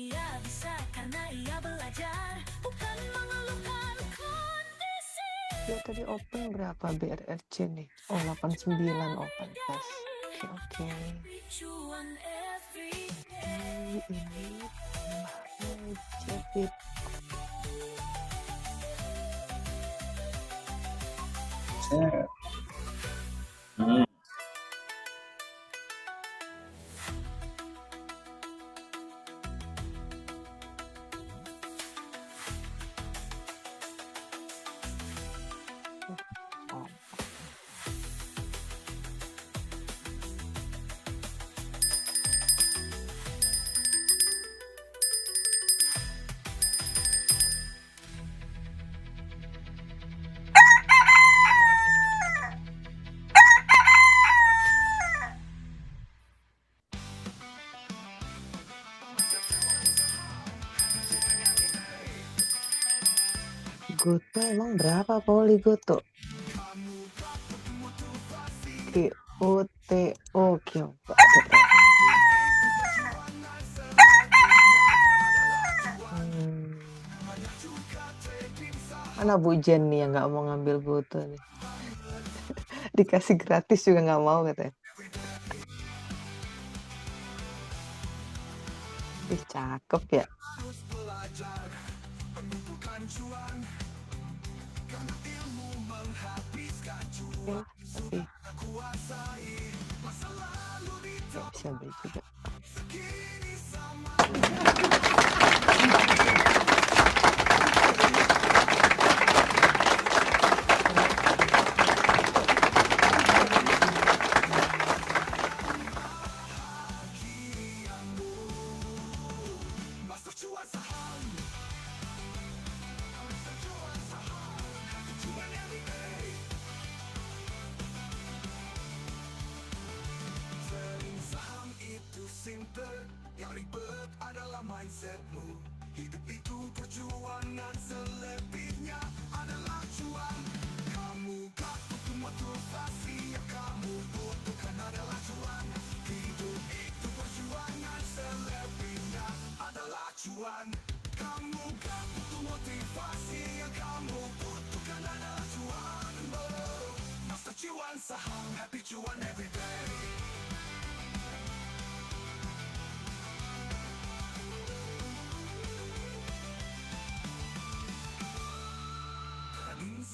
Ia bisa karena ia belajar, bukan mengeluhkan kondisi. Dia tadi open berapa BRRC nih? Oh 89 open tes. Oke. Cuan everyday. Ini jepit. Hmm. Oh. Goto emang berapa Poli Goto? Goto coba. Mana Bu Jen nih yang nggak mau ngambil Goto nih? Dikasih gratis juga nggak mau katanya. Ih, cakep ya. Tapi nggak bisa beli juga. Yang ribet adalah mindsetmu. Hidup itu perjuangan, selebihnya adalah cuan. Kamu gak butuh motivasi, yang kamu butuhkan adalah cuan. Hidup itu perjuangan, selebihnya adalah cuan. Kamu gak butuh motivasi, yang kamu butuhkan adalah cuan. Master cuan saham, happy cuan everyday.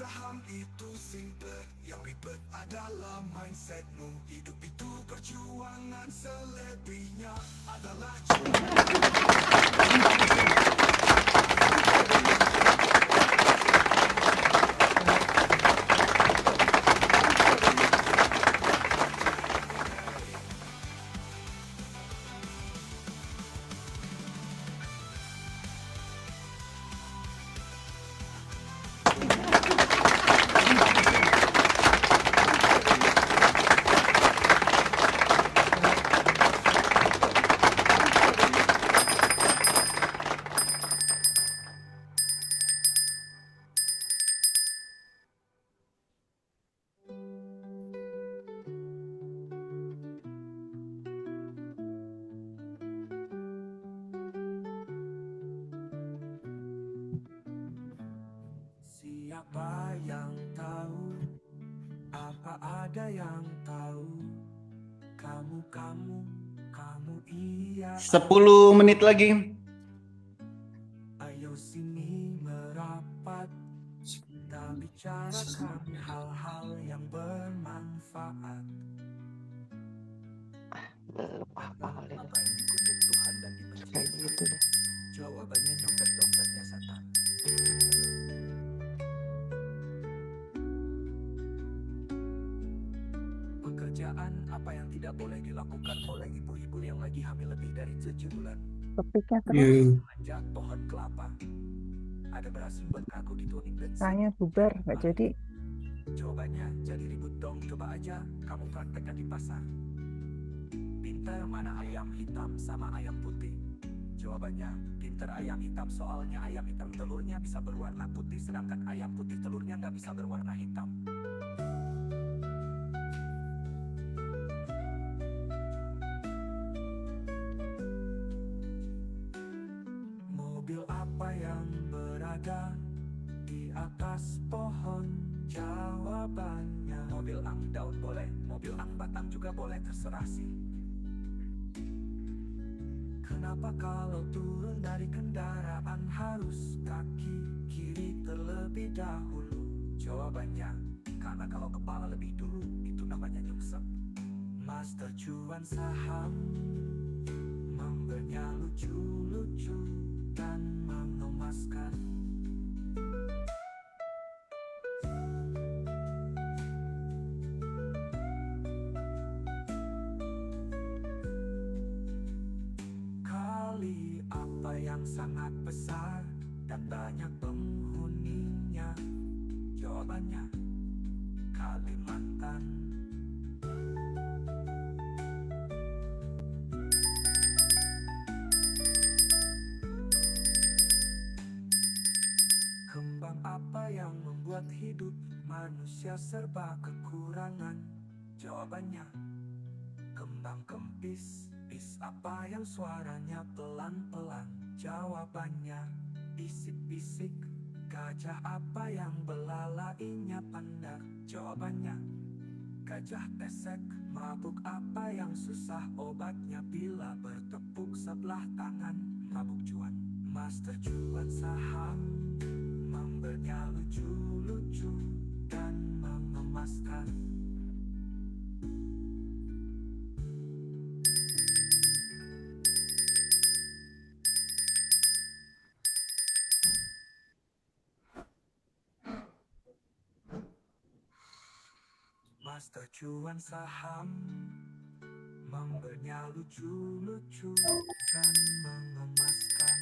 Saham itu simple, yang ribet adalah mindsetmu. Hidup itu perjuangan, selebihnya adalah Siapa yang tahu? Apa ada yang tahu? Kamu iya. 10 menit lagi. Ayo sini merapat, kita bicarakan hal-hal yang bermanfaat. Belum apa kali Apa yang dikutuk Tuhan dan dibenci kayak gitu dah. Jawabannya dompet-dompetnya setan. Pekerjaan apa yang tidak boleh dilakukan oleh ibu-ibu yang lagi hamil lebih dari 7 bulan? Topiknya terus. Manjat pohon kelapa. Ada berhasil buat aku dituning bensin. Tanya bubar nggak jadi. Jawabannya jadi ribut dong, coba aja kamu praktekkan di pasar. Pinter mana ayam hitam sama ayam putih? Jawabannya pinter ayam hitam, soalnya ayam hitam telurnya bisa berwarna putih, sedangkan ayam putih telurnya nggak bisa berwarna hitam. berada di atas pohon jawabannya. Mobil ang daun boleh, mobil ang batang juga boleh, terserah sih. Kenapa kalau turun dari kendaraan harus kaki kiri terlebih dahulu? Jawabannya, karena kalau kepala lebih dulu itu namanya nyungsep. Master cuan saham memberinya lucu-lucu dan mengemaskan. Kali apa yang sangat besar dan banyak penghuninya? Jawabannya Kalimantan. Kembang apa yang membuat hidup manusia serba kekurangan? Jawabannya kembang kempis. Bis apa yang suaranya pelan-pelan? Jawabannya bisik-bisik. Gajah apa yang belalainya pandar? Jawabannya gajah pesek. Mabuk apa yang susah obatnya bila bertepuk sebelah tangan? Mabuk cuan. Master cuan saham memberinya lucu-lucu dan mengemaskan. Master cuan saham memberinya lucu-lucu dan mengemaskan.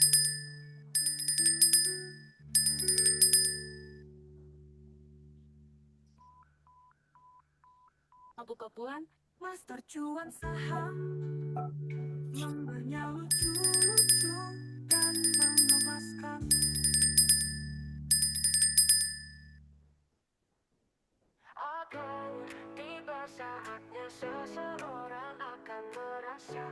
Abu-abuan, Master cuan saham memberinya lucu-lucu dan mengemaskan. Akan tiba saatnya seseorang akan merasa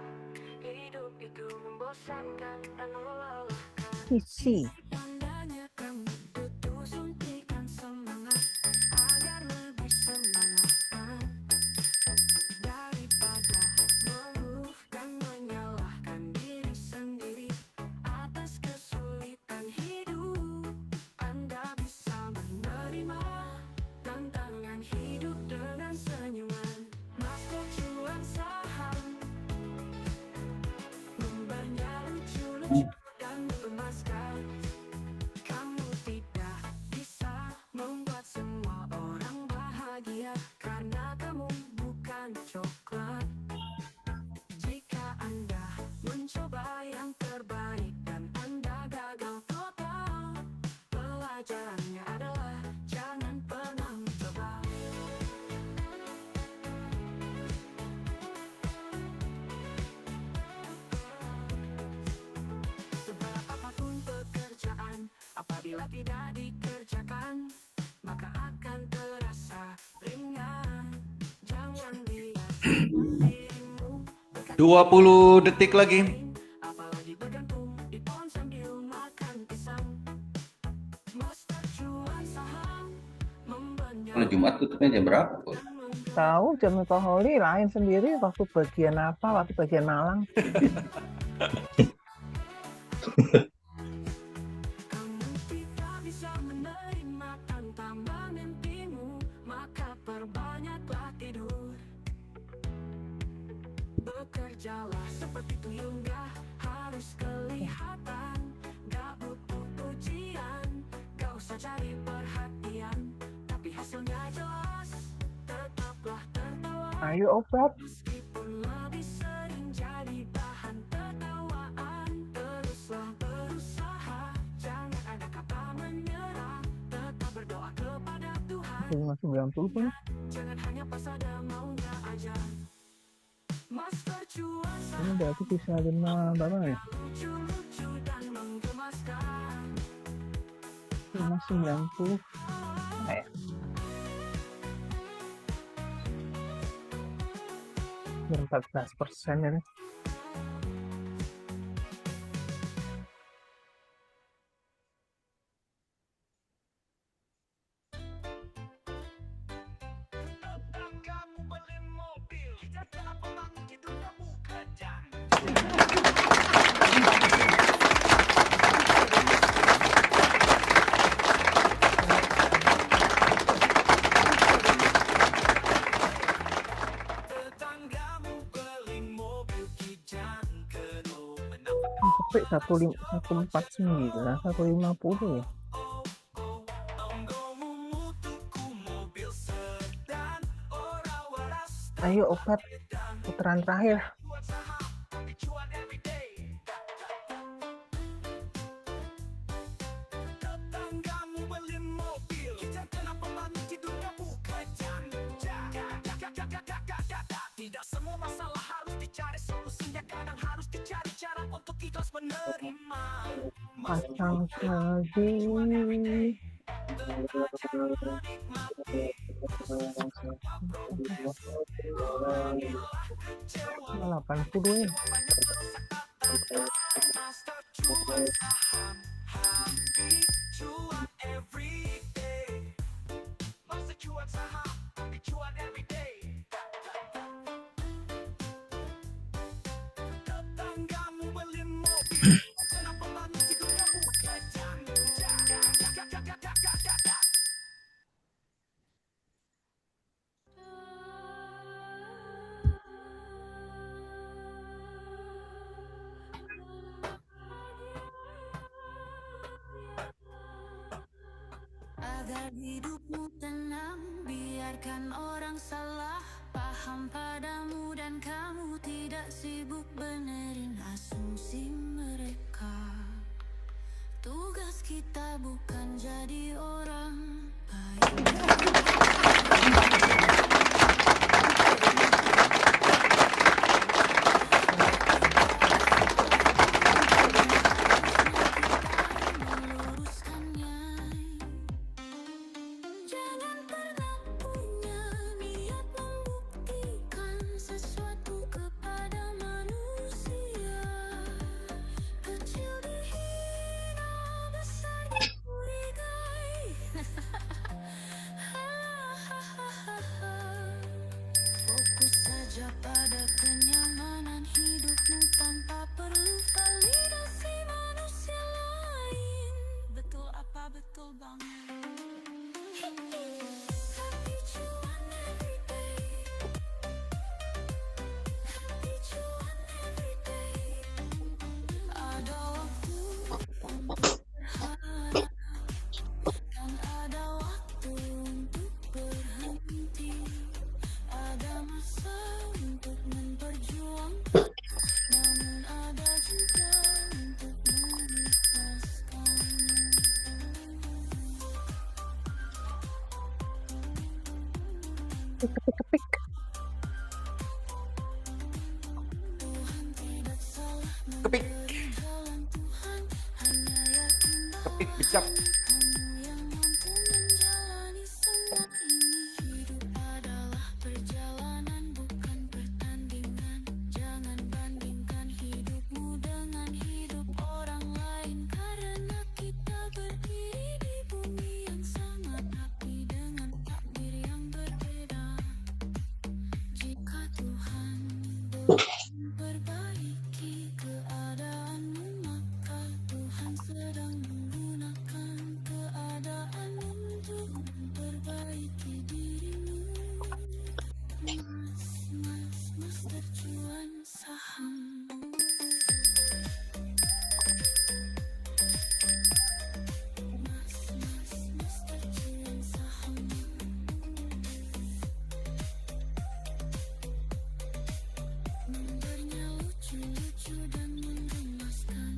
hidup itu membosankan dan melelahkan. Isi. Tandanya kamu butuh suntikan semangat agar lebih semangat daripada mengeluh dan menyalahkan diri sendiri atas kesulitan hidup. Anda bisa menerima tantangan hidup dengan senyuman. Master cuan saham memberinya lucu-lucu dan mengemaskan. Kamu tidak bisa membuat semua orang bahagia karena kamu bukan coklat. Jika Anda mencoba yang terbaik dan Anda gagal total, pelajarannya adalah jangan pernah mencoba. Sebab apapun pekerjaan, apabila tidak dikerjakan, maka akan terasa ringan. Jangan lihat dirimu 20 detik lagi. apalagi bergantung di pohon sambil makan pisang. Master cuan saham memberinya Kalau Jumat tutupnya jam berapa, Bos? Tahu jam Holi lain sendiri waktu bagian apa? Waktu bagian Malang. Kamu tidak bisa menerima tantangan mimpimu, maka perbanyaklah tidur. Bekerjalah seperti tuyul, gak harus kelihatan, gak butuh pujian, gak usah cari perhatian, tapi hasilnya jelas, tetaplah tertawa. Ayo obat. Meskipun lebih sering jadi bahan tertawaan, teruslah berusaha, jangan ada kata menyerah, tetap berdoa kepada Tuhan, 590 pun. jangan hanya pas ada maunya aja. Master cuan Ini berarti bisa 5 berapa ya? lucu-lucu dan menggemaskan. 590. Nah, ya. Biar 14% ya. 149, 150 ya. Ayo obat putaran terakhir. Tidak semua masalah harus dicari solusinya, kadang harus dicari cara untuk ikhlas menerima. Pasang lagi. 80 ya. Agar hidupmu tenang, biarkan orang salah paham padamu dan kamu tidak sibuk benerin asumsi mereka. Tugas kita bukan jadi orang baik. Jangan pernah punya niat membuktikan sesuatu kepada manusia. Kecil dihina, besar dicurigai. Fokus saja pada kenyamanan hidupmu tanpa perlu validasi manusia lain. Betul apa betul bang? Happy cuan everyday. Happy cuan everyday. Ada waktu untuk berharap dan ada waktu untuk berhenti. Ada masa untuk memperjuangkan, namun ada juga untuk mengikhlaskan. Kepik. Tuhan tidak salah Kepik. memberi jalan Tuhan, hanya yakinlah Kepik bicap. kamu yang mampu menjalani semua ini. Hidup adalah perjalanan bukan pertandingan. Jangan bandingkan hidupmu dengan hidup orang lain, karena kita berdiri di bumi yang sama tapi dengan takdir yang berbeda. Jika Tuhan memperbaiki keadaanmu, maka Tuhan sedang menggunakan keadaanmu untuk memperbaiki dirimu. Mas tercuan saham. Mas tercuan saham. Membernya lucu-lucu dan menggemaskan.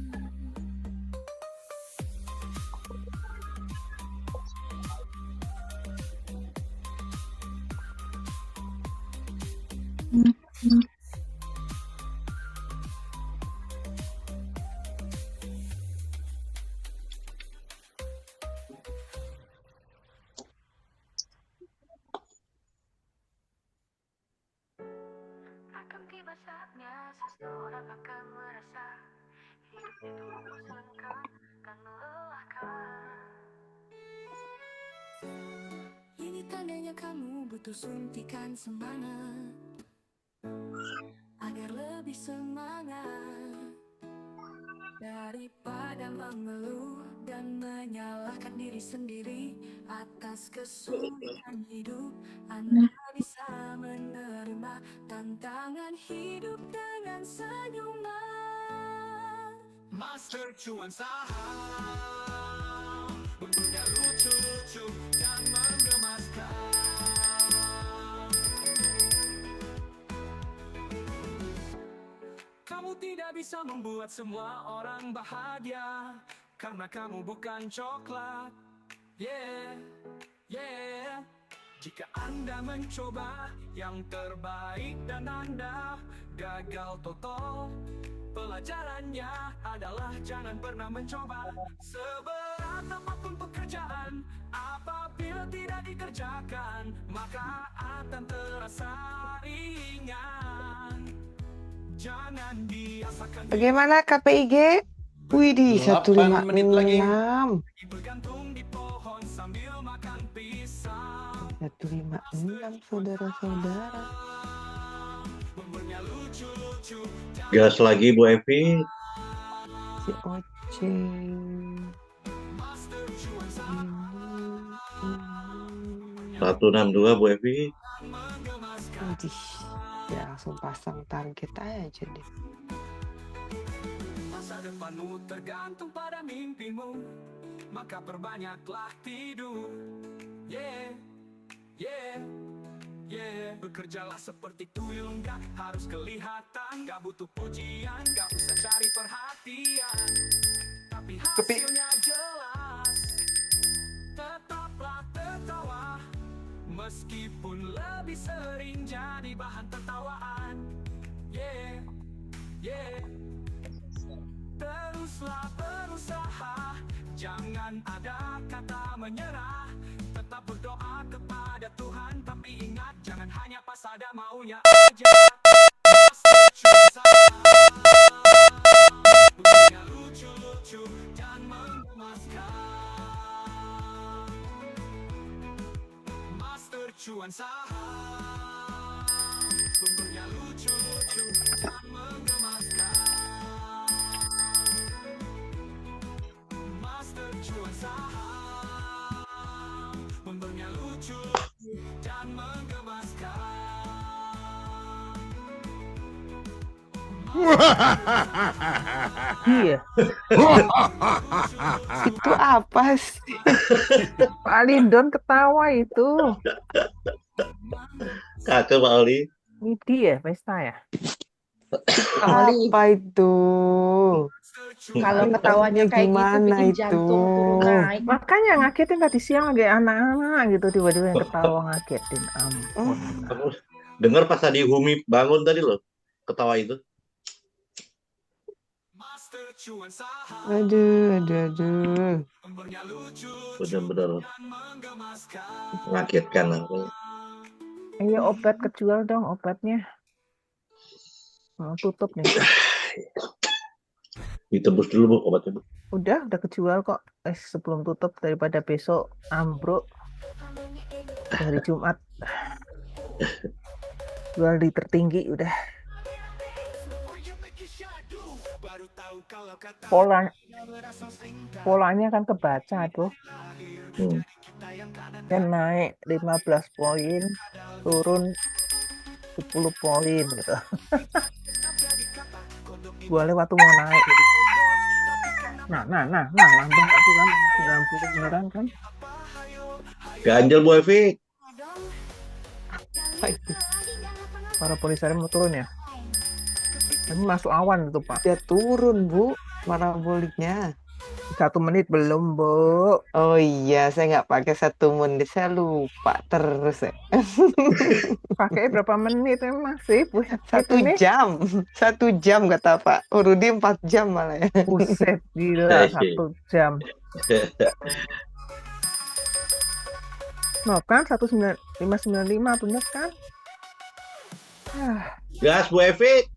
Akan tiba saatnya seseorang akan merasa hidup itu membosankan dan melelahkan. Ini tandanya kamu butuh suntikan semangat agar lebih semangat. Daripada mengeluh dan menyalahkan diri sendiri atas kesulitan hidup, Anda bisa menerima tantangan hidup dengan senyuman. Master cuan saham, bentuknya lucu-lucu dan menggemaskan. Kamu tidak bisa membuat semua orang bahagia, karena kamu bukan coklat. Yeah, yeah. Jika Anda mencoba yang terbaik dan Anda gagal total, pelajarannya adalah jangan pernah mencoba. Seberat apapun pekerjaan, apabila tidak dikerjakan, maka akan terasa ringan. Jangan biasakan. Bagaimana KPIG? Widih, 8 menit lagi. 156. Bergantung di pohon sambil makan pisang. 156, saudara-saudara. Bumbunya lucu-lucu. Gas lagi Bu Evi. Si Oce. Master cuan saham, 162 Bu Evi. Widih, ya langsung pasang target aja deh. masa depanmu tergantung pada mimpimu, maka perbanyaklah tidur. Yeah, yeah, yeah. Bekerjalah seperti tuyul, gak harus kelihatan, gak butuh pujian, gak usah cari perhatian, tapi hasilnya jelas. Tetaplah tertawa, meskipun lebih sering jadi bahan tertawaan. Yeah, yeah. Teruslah berusaha, jangan ada kata menyerah. Tetap berdoa kepada Tuhan, tapi ingat jangan hanya pas ada maunya aja. Bunyinya lucu-lucu dan menggemaskan. Master cuan saham, bumbunya lucu-lucu dan menggemaskan. Master cuan saham, bumbunya lucu dan menggemaskan. Iya. Itu apa sih? Pak Lindon ketawa itu. Kacau Pak Oli. Ini ya pesta ya. Apa itu? Kalau ketawanya kayak gimana gitu bikin jantung turun naik. Makanya ngagetin tadi siang lagi anak-anak gitu tiba-tiba yang ketawa ngagetin. Ampun. Aku dengar pas tadi Humi bangun tadi loh, ketawa itu. Aduh, aduh, aduh. Benar-benar mengagetkan aku. Iya obat kejual dong obatnya. Mau tutup nih. Ditebus dulu Bu obatnya Bu. Udah kejual kok. Sebelum tutup daripada besok ambruk hari Jumat. Jual di tertinggi udah. Polanya kan kebaca tuh. Kan naik 15 poin, turun 10 poin gitu. Gua lewat tuh mau naik. Nah, nambah itu kan 90 beneran kan. Ganjel Bu Evi. Para polisnya mau turun ya. Ini masuk awan itu Pak. Ya turun Bu, paraboliknya. 1 menit belum Bu. Oh iya, saya nggak pakai 1 menit, saya lupa terus ya. Pakai berapa menit emang sih Bu? 1 jam, 1 jam kata Pak Rudi, 4 jam malah ya. Buset, gila 1 jam. Nah kan 595 bener kan? Gas Bu Evi.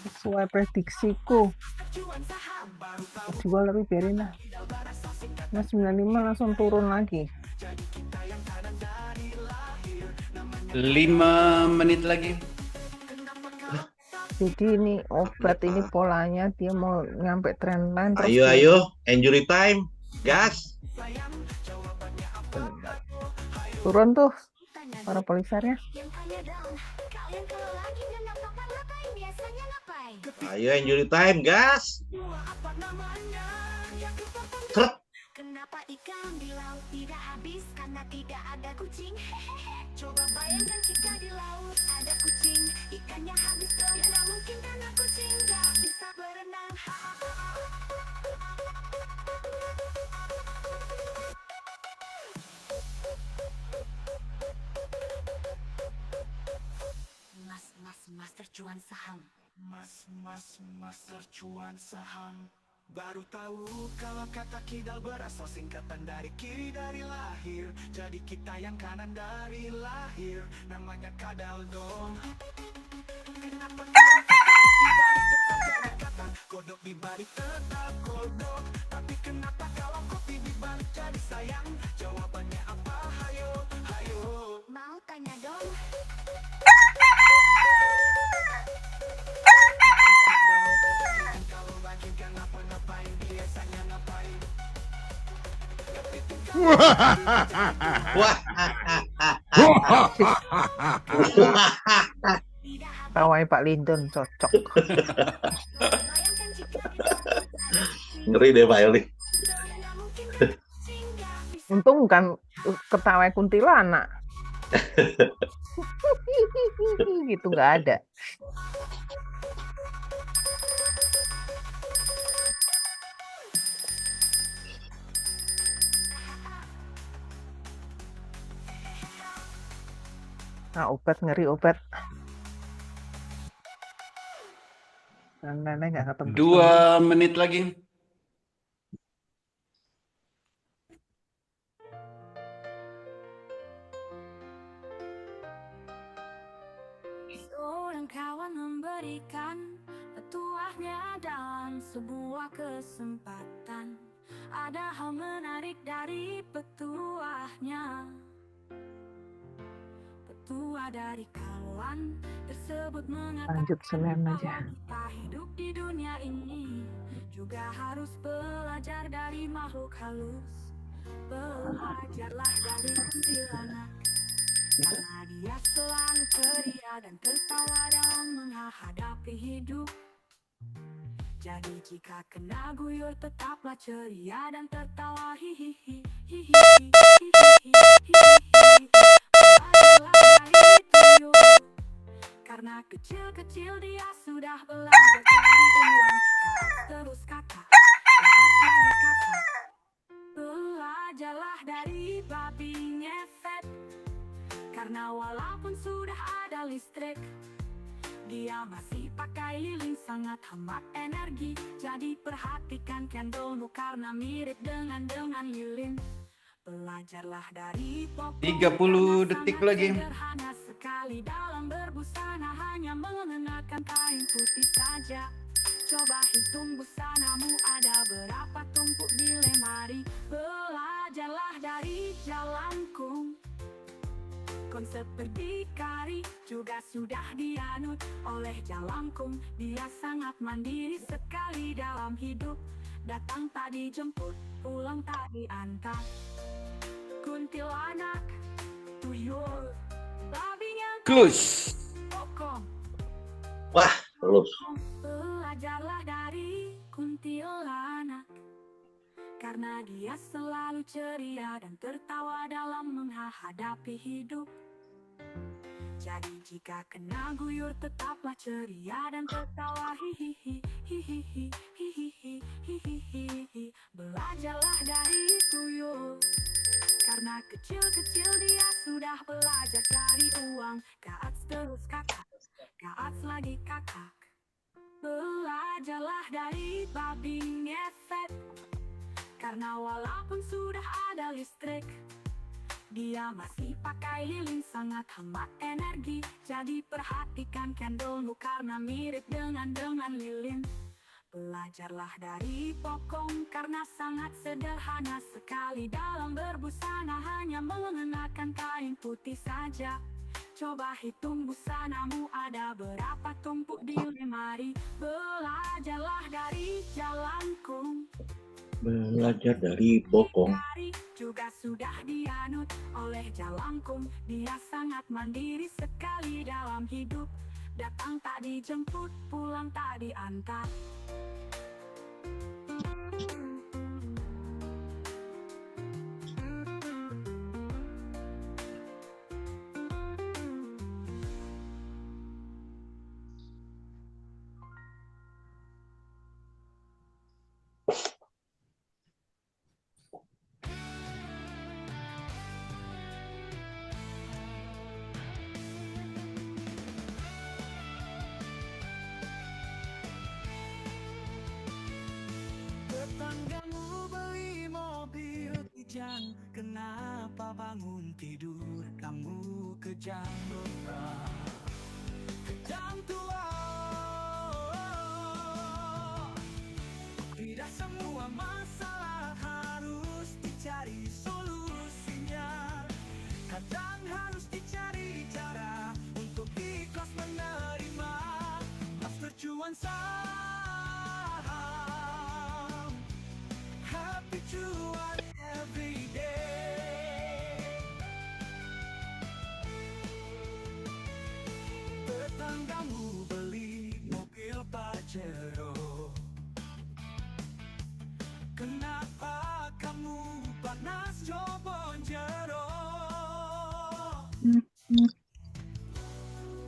Sesuai prediksiku. Jual tapi biarin lah. 95 langsung turun lagi. 5 menit lagi. Jadi ini obat ini polanya dia mau nyampe trendline. Ayo, injury time. Gas. Turun tuh para polisarnya. Kalian kalau lagi nggak ngapa-ngapain biasanya ngapain? Ayo injury time, gas. Seret. Kenapa ikan di laut tidak habis? Karena tidak ada kucing. Coba bayangkan jika di laut ada kucing, ikannya habis dong. Tidak mungkin karena kucing gak bisa berenang. Mas tercuan saham. Mas tercuan saham. Baru tahu kalau kata kidal berasal singkatan dari kiri dari lahir. Jadi kita yang kanan dari lahir, namanya kadal dong. Kenapa kata kodok di balik tetap kodok, tapi kenapa kalau kopi di balik jadi sayang? Jawabannya apa? Hayo, hayo. Mau tanya dong. Tawai Pak Lindon cocok. Ngeri deh Pak Eli. Untung bukan ketawai kuntilanak. Gitu nggak ada. Nah, obat ngeri obat. Nenek nggak ketemu. 2 menit lagi. Seorang kawan memberikan petuahnya dalam sebuah kesempatan. Ada hal menarik dari petuahnya. Petua dari kawan tersebut mengatakan Lanjut Senin aja. kita hidup di dunia ini juga harus belajar dari makhluk halus. Belajarlah dari kuntilanak, karena dia selalu ceria dan tertawa dalam menghadapi hidup. Jadi jika kena guyur tetaplah ceria dan tertawa hihihi hihihi hihihi hihihi. Belajarlah dari tuyul, karena kecil-kecil dia sudah belajar cari uang. Kakak terus kakak, kakak lagi kakak. Belajarlah dari babi ngefet, karena walaupun sudah ada listrik, dia masih pakai lilin sangat hemat energi. Jadi perhatikan candlemu karena mirip dengan lilin. Belajarlah dari pokok 30 detik lagi. sederhana sekali dalam berbusana, hanya mengenakan kain putih saja. Coba hitung busanamu ada berapa tumpuk di lemari. Belajarlah dari jalanku. Konsep berdikari juga sudah dianut oleh Jalangkung. Dia sangat mandiri sekali dalam hidup. Datang tak dijemput, pulang tak diantar. Kuntilanak, tuyul, babinya Close. pokok. Wah, lulus. Belajarlah dari kuntilanak, karena dia selalu ceria dan tertawa dalam menghadapi hidup. Jadi jika kena guyur tetaplah ceria dan tertawa hihihi hihihi hihihi hihihi. Belajarlah dari tuyul, karena kecil-kecil dia sudah belajar cari uang. Kakak terus kakak, kakak lagi kakak. Belajarlah dari babi ngefet, karena walaupun sudah ada listrik, dia masih pakai lilin sangat hemat energi. Jadi perhatikan candlemu karena mirip dengan lilin. Belajarlah dari pokok karena sangat sederhana sekali dalam berbusana, hanya mengenakan kain putih saja. Coba hitung busanamu ada berapa tumpuk di lemari. Belajarlah dari jalanku. Belajar dari bokong. Juga sudah dianut oleh Jalangkung. Dia sangat mandiri sekali dalam hidup. Datang tak dijemput, pulang tak diantar. Tetanggamu beli mobil kijang, kenapa bangun tidur kamu kejam berat? Kejam tua. Tidak semua masalah harus dicari solusinya. Kadang harus dicari cara untuk ikhlas menerima. Master cuan saham, happy cuan every day. Tetanggamu beli mobil Pajero, kenapa kamu panas coba jero?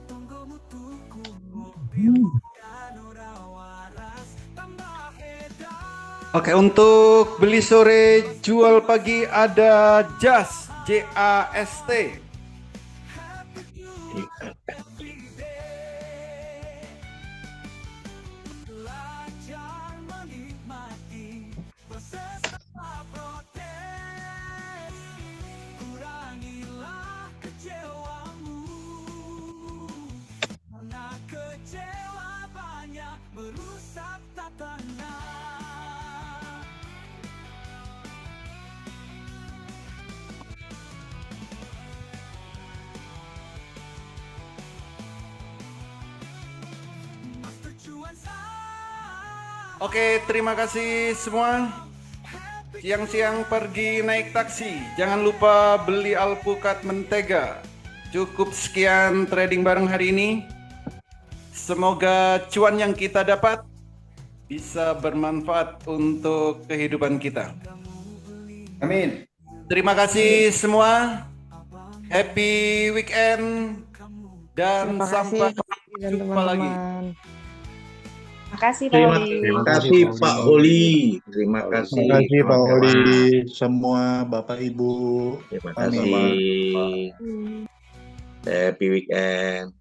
Tunggu tuku mobil dan ora waras tambah edan. Oke, untuk beli sore jual pagi ada JAST, JAST. Belajar menikmati proses tanpa protes. Kurangilah kecewamu, karena kecewa banyak merusak tatanan. Master cuan Oke, terima kasih semua. Siang-siang pergi naik taksi. Jangan lupa beli alpukat mentega. Cukup sekian trading bareng hari ini. Semoga cuan yang kita dapat bisa bermanfaat untuk kehidupan kita. Amin. Terima kasih semua. Happy weekend dan Terima sampai kasih dan jumpa lagi. teman-teman. Makasih Pak Terima Oli. kasih Pak Oli. Terima kasih. Terima kasih Pak kawan-kawan. Oli, semua Bapak Ibu. Terima Amin. kasih. Happy weekend.